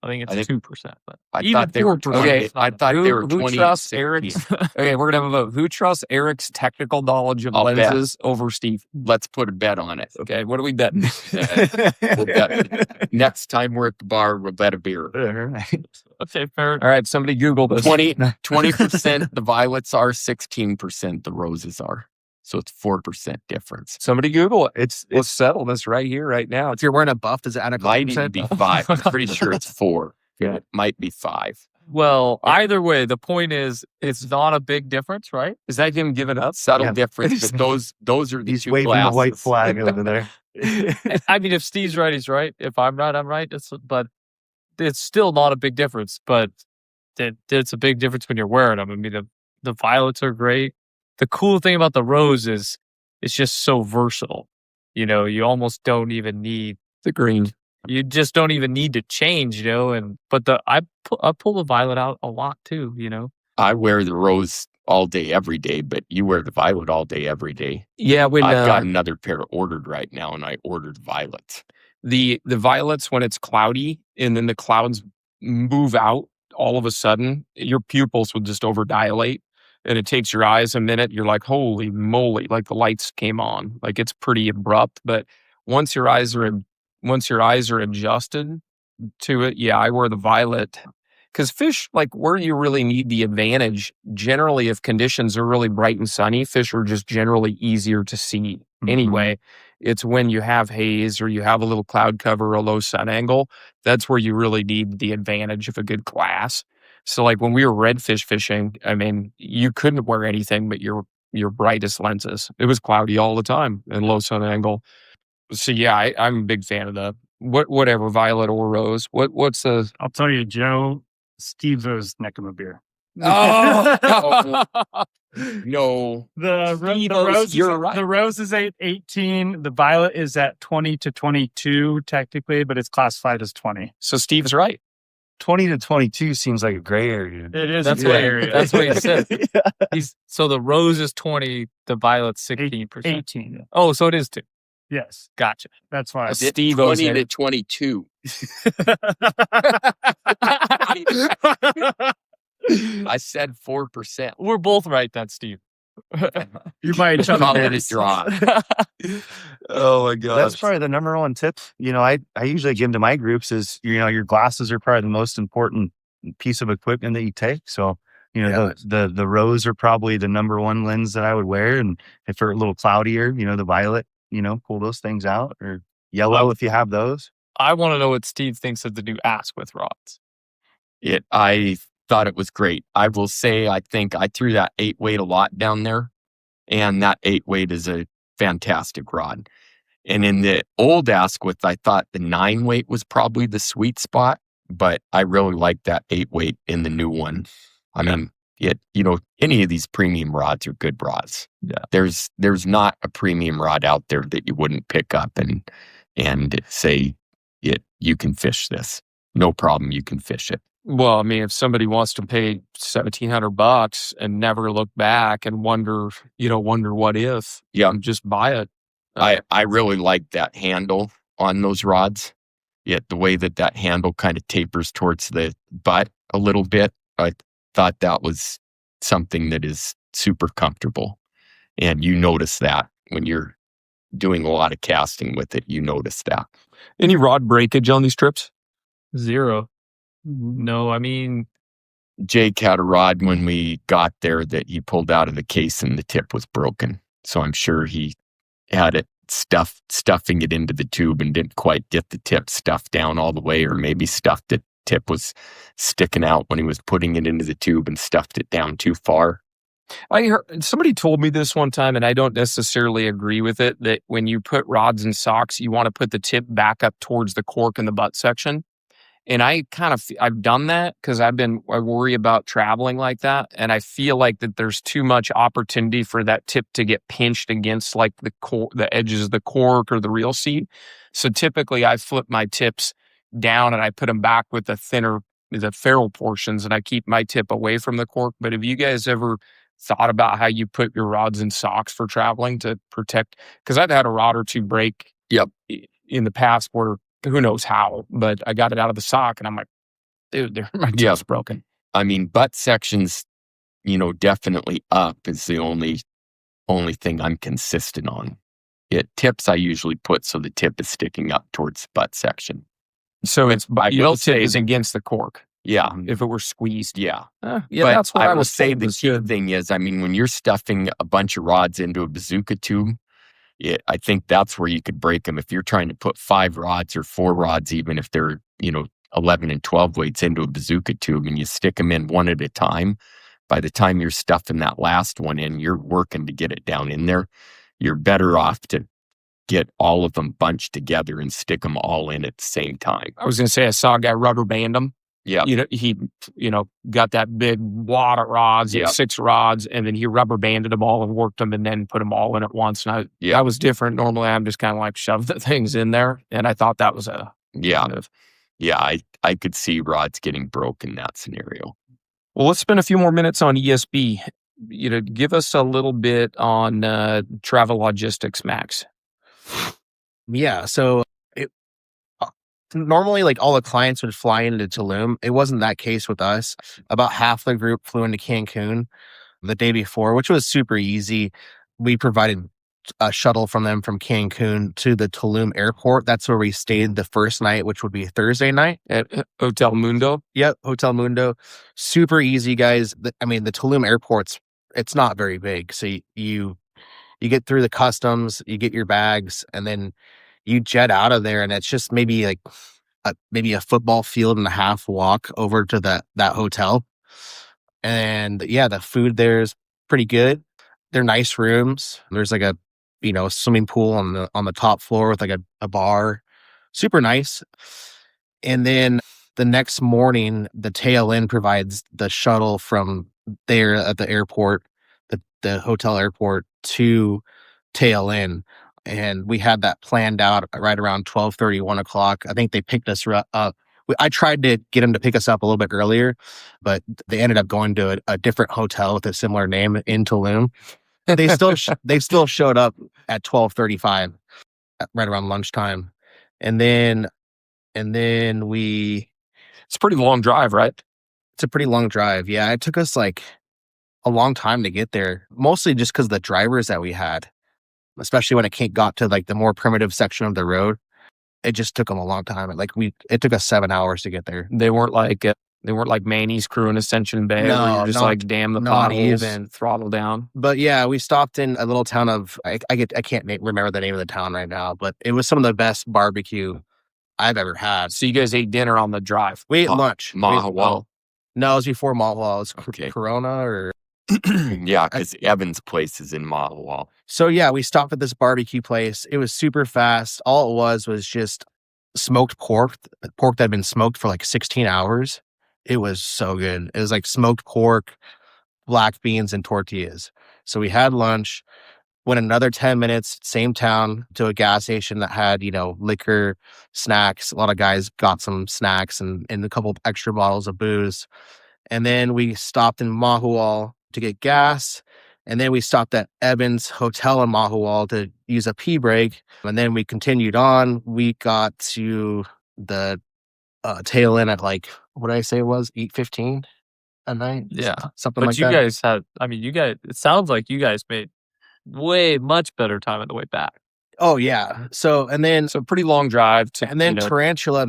I think I it's think- 2%. But I even thought they were 4%. okay. I thought they were Who 20. trusts Eric's? Okay, we're gonna have a vote. Who trusts Eric's technical knowledge of I'll bet. lenses over Steve? Let's put a bet on it. Okay, what are we betting? We'll bet. Next time we're at the bar, we'll bet a beer. Okay, fair. All right, somebody Google this. 20% the violets are, 16% the roses are. So it's 4% difference. Somebody Google it. It's Let's settle this right here, right now. If you're wearing a buff, does it add a Might couple even percent? be 5. I'm pretty sure it's 4. Yeah. It might be 5. Well, either way, the point is it's not a big difference, right? Is that him giving up? Subtle Yeah. difference, but those are the He's two waving the white glasses. flag over there. I mean, if Steve's right, he's right. If I'm right, I'm right. But it's still not a big difference. But it's a big difference when you're wearing them. I mean, the violets are great. The cool thing about the rose is it's just so versatile. You know, you almost don't even need The green. You just don't even need to change, you know. But I pull the violet out a lot too, you know. I wear the rose all day, every day, but you wear the violet all day, every day. Yeah, when I've got another pair ordered right now, and I ordered violets. the violets, when it's cloudy and then the clouds move out, all of a sudden your pupils will just overdilate, and it takes your eyes a minute. You're like, holy moly! Like the lights came on. Like it's pretty abrupt, but once your eyes are adjusted to it, yeah, I wear the violet. Because fish, like where you really need the advantage, generally, if conditions are really bright and sunny, fish are just generally easier to see anyway. It's when you have haze or you have a little cloud cover or a low sun angle, that's where you really need the advantage of a good glass. So like when we were redfish fishing, I mean, you couldn't wear anything but your brightest lenses. It was cloudy all the time and low sun angle. So yeah, I'm a big fan of the whatever, violet or rose. What's the I'll tell you, Joe, Steve owes Nickum a beer. Oh, no. The rose, you're right. The rose is at 18. The violet is at 20 to 22 technically, but it's classified as 20. So Steve's right. 20 to 22 seems like a gray area. It is That's a what gray area. that's what he said. So the rose is 20, the violet's 16%. 18. Oh, so it is 2. Yes, Gotcha. that's why. Steve owes 20 him. to 22. I said 4%. We're both right, then, Steve. You might Call it a draw. Oh my god, That's probably the number one tip. You know, I usually give to my groups is, you know, your glasses are probably the most important piece of equipment that you take. So, you know, the rose are probably the number one lens that I would wear. And if they're a little cloudier, you know, the violet, you know, pull those things out, or yellow if you have those. I want to know what Steve thinks of the new Ask with rods. I thought it was great. I will say, I think I threw that 8-weight a lot down there, and that 8-weight is a fantastic rod. And in the old Ask with, I thought the 9-weight was probably the sweet spot, but I really like that 8-weight in the new one. I mean, you know, any of these premium rods are good rods. Yeah. There's not a premium rod out there that you wouldn't pick up and say, you can fish this. No problem, you can fish it. Well, I mean, if somebody wants to pay $1,700 and never look back and wonder what if, just buy it. I really like that handle on those rods. Yet the way that handle kind of tapers towards the butt a little bit, I thought that was something that is super comfortable. And you notice that when you're doing a lot of casting with it, you notice that. Any rod breakage on these trips? 0. No, I mean, Jake had a rod when we got there that he pulled out of the case and the tip was broken. So I'm sure he had it stuffing it into the tube and didn't quite get the tip stuffed down all the way, or maybe the tip was sticking out when he was putting it into the tube and stuffed it down too far. I heard somebody told me this one time, and I don't necessarily agree with it, that when you put rods in socks, you want to put the tip back up towards the cork in the butt section. And I've done that because I worry about traveling like that. And I feel like that there's too much opportunity for that tip to get pinched against like the edges of the cork or the reel seat. So typically I flip my tips down and I put them back with the ferrule portions, and I keep my tip away from the cork. But have you guys ever thought about how you put your rods in socks for traveling to protect? Because I've had a rod or two break in the past where, who knows how, but I got it out of the sock and I'm like, dude, my tip's broken. I mean, butt sections, you know, definitely up is the only thing I'm consistent on. Tips I usually put so the tip is sticking up towards the butt section. So I will tip say is against the cork. Yeah. If it were squeezed. Yeah. But that's what I will was say. told The was key good. thing is, I mean, when you're stuffing a bunch of rods into a bazooka tube, I think that's where you could break them. If you're trying to put 5 rods or 4 rods, even if they're, you know, 11 and 12 weights into a bazooka tube and you stick them in one at a time, by the time you're stuffing that last one in, you're working to get it down in there. You're better off to get all of them bunched together and stick them all in at the same time. I was going to say, I saw a guy rubber band them. Yeah. He got that big wad of rods, 6 rods, and then he rubber banded them all and worked them and then put them all in at once. And that was different. Normally, I'm just kind of like shove the things in there. And I thought that was I could see rods getting broke in that scenario. Well, let's spend a few more minutes on ESB. Give us a little bit on travel logistics, Max. Yeah. So normally, like all the clients would fly into Tulum. It wasn't that case with us. About half the group flew into Cancun the day before, which was super easy. We provided a shuttle from them from Cancun to the Tulum airport. That's where we stayed the first night, which would be Thursday night at Hotel Mundo. Yep, Hotel Mundo. Super easy, guys. The Tulum airport's, it's not very big. So you get through the customs, you get your bags, and then you jet out of there, and it's just maybe like maybe a football field and a half walk over to that hotel. And the food there is pretty good. They're nice rooms. There's like a swimming pool on the top floor with like a bar. Super nice. And then the next morning, the tail end provides the shuttle from there at the airport, the hotel airport, to tail end. And we had that planned out right around 12:30, 1 o'clock. I think they picked us up. I tried to get them to pick us up a little bit earlier, but they ended up going to a different hotel with a similar name in Tulum. They still showed up at 12:35, right around lunchtime, and then we. It's a pretty long drive, right? It's a pretty long drive. Yeah, it took us like a long time to get there, mostly just because the drivers that we had, especially when it got to like the more primitive section of the road, it just took them a long time. It took us 7 hours to get there. They weren't like Manny's crew in Ascension Bay, where you're just like, damn the potholes, and throttle down. But yeah, we stopped in a little town of I can't remember the name of the town right now, but it was some of the best barbecue I've ever had. So you guys ate dinner on the drive? We ate lunch. Mahawal. No, it was before Mahawal. It was Okay. Corona or yeah, because Evan's place is in Mahawal. So yeah, we stopped at this barbecue place. It was super fast. All it was just smoked pork that had been smoked for like 16 hours. It was so good. It was like smoked pork, black beans, and tortillas. So we had lunch, went another 10 minutes, same town, to a gas station that had, liquor, snacks. A lot of guys got some snacks and a couple of extra bottles of booze. And then we stopped in Mahawal to get gas. And then we stopped at Evan's Hotel in Mahawal to use a pee break. And then we continued on. We got to the tail end at like, what did I say it was? 8:15 at night? Yeah. Something like that. But you guys had, it sounds like you guys made way much better time on the way back. Oh, yeah. So pretty long drive. Tarantula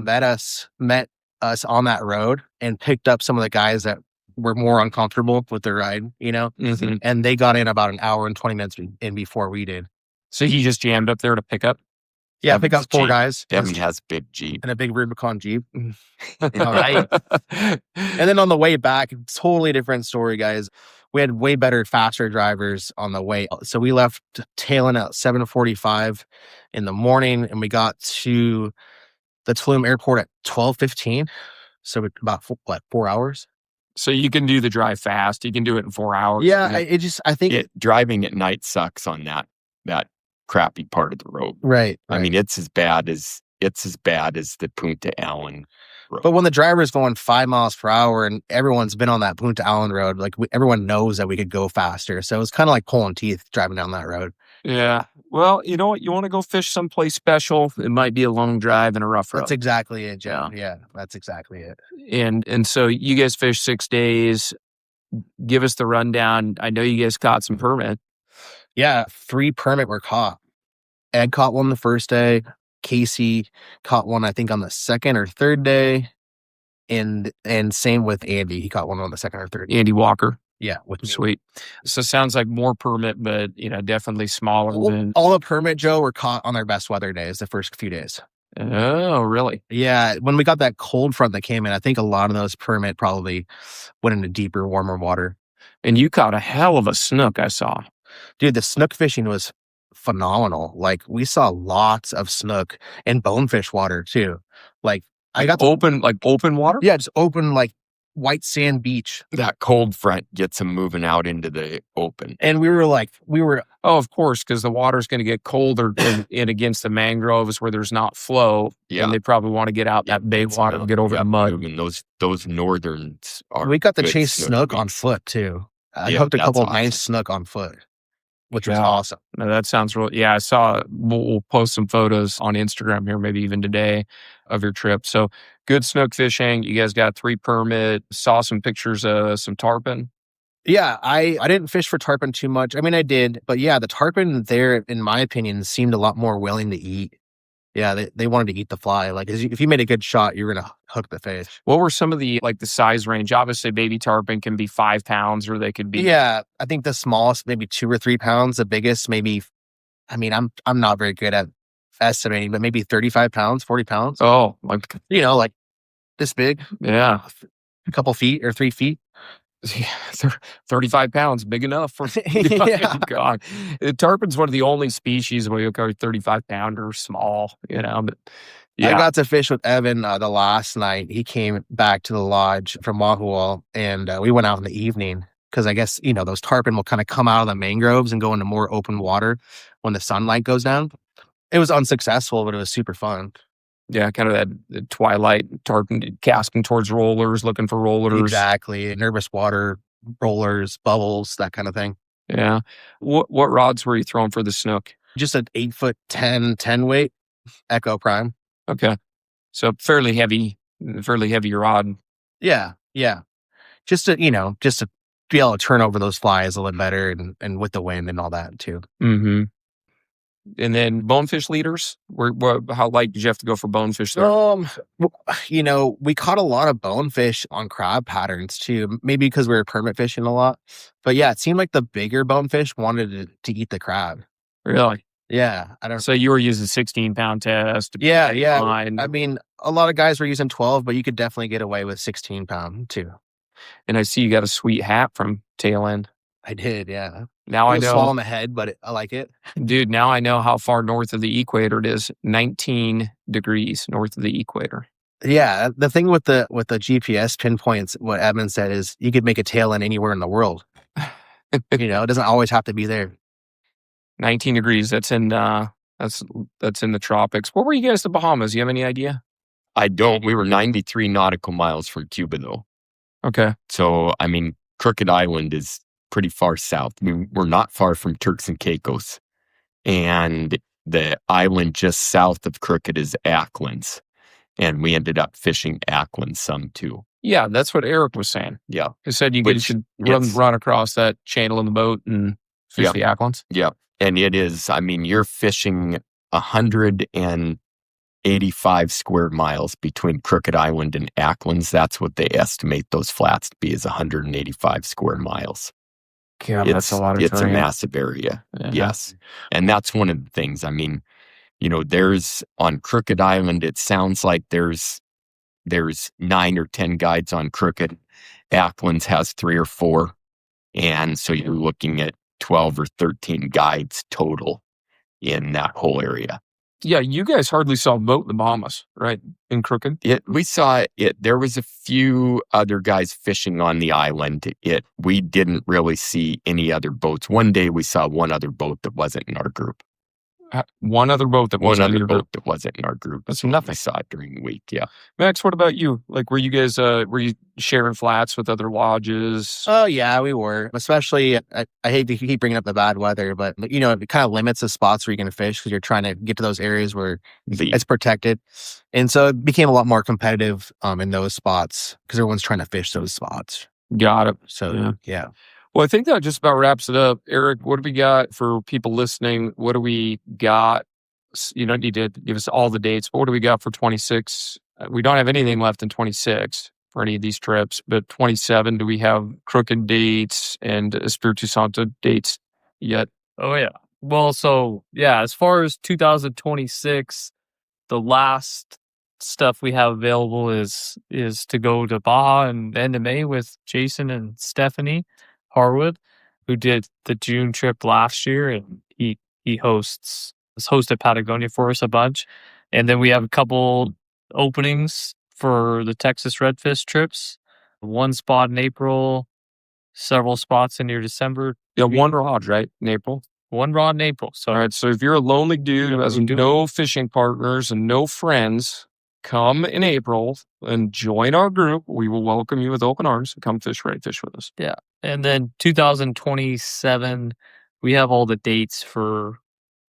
met us on that road and picked up some of the guys that were more uncomfortable with their ride, Mm-hmm. and they got in about an hour and 20 minutes in before we did. So he just jammed up there to pick up? Yeah, pick up 4 guys. Evan has a big Jeep. And a big Rubicon Jeep. All right. And then on the way back, totally different story, guys. We had way better, faster drivers on the way. So we left tailing at 7:45 in the morning, and we got to the Tulum airport at 12:15. So about 4 hours. So you can do the drive fast. You can do it in 4 hours. Yeah, I think driving at night sucks on that crappy part of the road. Right. I mean, it's as bad as the Punta Allen road. But when the driver's going 5 miles per hour and everyone's been on that Punta Allen road, like everyone knows that we could go faster. So it's kind of like pulling teeth driving down that road. Yeah. Well, you know what? You want to go fish someplace special. It might be a long drive and a rough road. That's exactly it, Joe. Yeah, that's exactly it. And so you guys fished 6 days. Give us the rundown. I know you guys caught some permit. Yeah, 3 permit were caught. Ed caught one the first day. Casey caught one, I think, on the second or third day. And same with Andy. He caught one on the second or third day. Andy Walker. Yeah. With Sweet. So sounds like more permit, but definitely smaller than all the permit, Joe, were caught on their best weather days, the first few days. Oh, really? Yeah, when we got that cold front that came in, I think a lot of those permit probably went into deeper, warmer water. And you caught a hell of a snook, I saw. Dude, the snook fishing was phenomenal. Like we saw lots of snook and bonefish water too. Like I got to, Open water? yeah, just open like white sand beach. That cold front gets them moving out into the open. And we were Oh, of course, because the water's going to get colder in against the mangroves where there's not flow. Yeah. And they probably want to get out that bay water and get over the mud. And those northerns are. we got to good chase snook on beats. foot too. I Yeah, hooked a that's couple awesome. nice snook on foot, which was Yeah. awesome. No, that sounds real. Yeah, I saw. We'll post some photos on Instagram here, maybe even today, of your trip. So good snook fishing. You guys got 3 permit. Saw some pictures of some tarpon. Yeah, I didn't fish for tarpon too much. I mean, I did, but yeah, the tarpon there, in my opinion, seemed a lot more willing to eat. Yeah, they wanted to eat the fly. Like, if you made a good shot, you're gonna hook the fish. What were some of the size range? Obviously, baby tarpon can be 5 pounds, or they could be. Yeah, I think the smallest maybe 2 or 3 pounds. The biggest maybe. I mean, I'm not very good at estimating, but maybe 35 pounds, 40 pounds. Oh, like Like this big, yeah. a couple feet or 3 feet. Yeah, 35 pounds, big enough for Yeah. God. Tarpon's one of the only species where you carry 35 pounder small, but I yeah. got to fish with Evan the last night. He came back to the lodge from Wahual, and we went out in the evening because I guess, those tarpon will kind of come out of the mangroves and go into more open water when the sunlight goes down. It was unsuccessful, but it was super fun. Yeah, kind of that twilight tarpon casting towards rollers, looking for rollers. Exactly. Nervous water, rollers, bubbles, that kind of thing. Yeah. What rods were you throwing for the snook? Just an 8 10 weight Echo Prime. Okay. So fairly heavy rod. Yeah. Just to be able to turn over those flies a little better and with the wind and all that too. Mm-hmm. And then bonefish leaders, how light did you have to go for bonefish there? We caught a lot of bonefish on crab patterns too. Maybe because we were permit fishing a lot. But yeah, it seemed like the bigger bonefish wanted to eat the crab. Really? Yeah, I don't. So you were using 16-pound test. Yeah. Line. I mean, a lot of guys were using 12, but you could definitely get away with 16-pound too. And I see you got a sweet hat from Tail End. I did, yeah. Now I know. Small on the head, but I like it. Dude, now I know how far north of the equator it is. 19 degrees north of the equator. Yeah, the thing with the GPS pinpoints, what Edmund said is you could make a tail end anywhere in the world. It doesn't always have to be there. 19 degrees. That's in that's in the tropics. Where were you guys? The Bahamas? You have any idea? I don't. We were 93 nautical miles from Cuba, though. Okay. So, I mean, Crooked Island is pretty far south. We're not far from Turks and Caicos. And the island just south of Crooked is Acklands. And we ended up fishing Acklands some too. Yeah, that's what Eric was saying. Yeah. He said you should run across that channel in the boat and fish the Acklands. Yeah. And it is, I mean, you're fishing 185 square miles between Crooked Island and Acklands. That's what they estimate those flats to be, is 185 square miles. Yeah, that's a lot of It's terrain. a massive area. Yeah. Yes. And that's one of the things. I mean, there's on Crooked Island, it sounds like there's 9 or 10 guides on Crooked. Acklands has 3 or 4. And so you're looking at 12 or 13 guides total in that whole area. Yeah, you guys hardly saw a boat in the Bahamas, right? In Crooked? We saw it. There was a few other guys fishing on the island. We didn't really see any other boats. One day we saw one other boat that wasn't in our group. One other boat that wasn't in your group. That wasn't in our group. That's what nothing. We saw it during the week. Yeah. Max, what about you? Like, were you guys were you sharing flats with other lodges? Oh yeah, we were. Especially, I hate to keep bringing up the bad weather, but it kind of limits the spots where you're going to fish because you're trying to get to those areas where it's protected, and so it became a lot more competitive in those spots because everyone's trying to fish those spots. Got it. So yeah. Well, I think that just about wraps it up. Eric, what do we got for people listening? What do we got? You don't need to give us all the dates, but what do we got for 26? We don't have anything left in 26 for any of these trips, but 27, do we have Crooked dates and Espiritu Santo dates yet? Oh, yeah. Well, so, yeah, as far as 2026, the last stuff we have available is to go to Baja and end of May with Jason and Stephanie Harwood, who did the June trip last year, and he has hosted Patagonia for us a bunch. And then we have a couple openings for the Texas Redfish trips. One spot in April, several spots in near December. Yeah, one rod, right? In April. One rod in April. So All right. So if you're a lonely dude who has no fishing partners and no friends, come in April and join our group. We will welcome you with open arms. Come fish redfish with us. Yeah. And then 2027, we have all the dates for,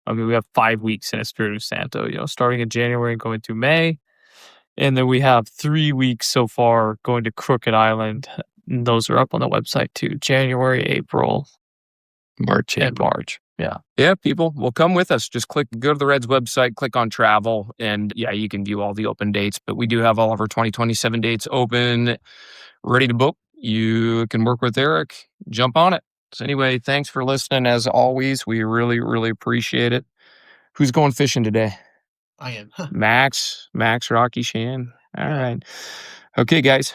we have 5 weeks in Espiritu Santo, starting in January and going through May. And then we have 3 weeks so far going to Crooked Island. And those are up on the website too. January, April, March, and March. Yeah. Yeah, people, well, come with us. Just go to the Reds website, click on travel, and yeah, you can view all the open dates. But we do have all of our 2027 dates open, ready to book. You can work with Eric, jump on it. So anyway, thanks for listening. As always, we really, really appreciate it. Who's going fishing today? I am. Max, Rocky, Shan. All right. Okay, guys.